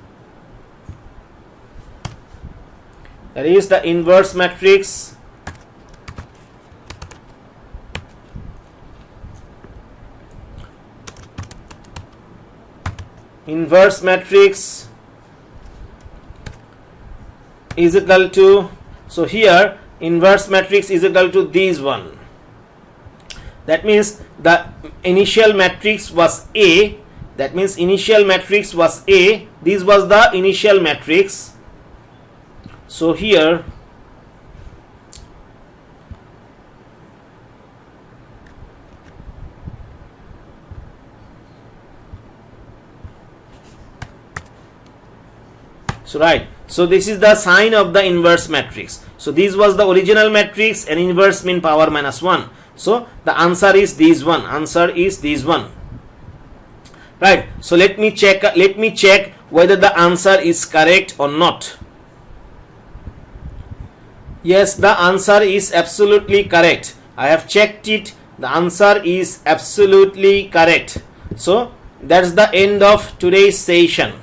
That is the inverse matrix. Inverse matrix is equal to, so here inverse matrix is equal to these one. That means the initial matrix was A. That means initial matrix was A. This was the initial matrix. So here right. So this is the sign of the inverse matrix. So this was the original matrix and inverse mean power minus 1. So the answer is this one. Answer is this one. Right. So let me check whether the answer is correct or not. Yes, the answer is absolutely correct. I have checked it. The answer is absolutely correct. So that's the end of today's session.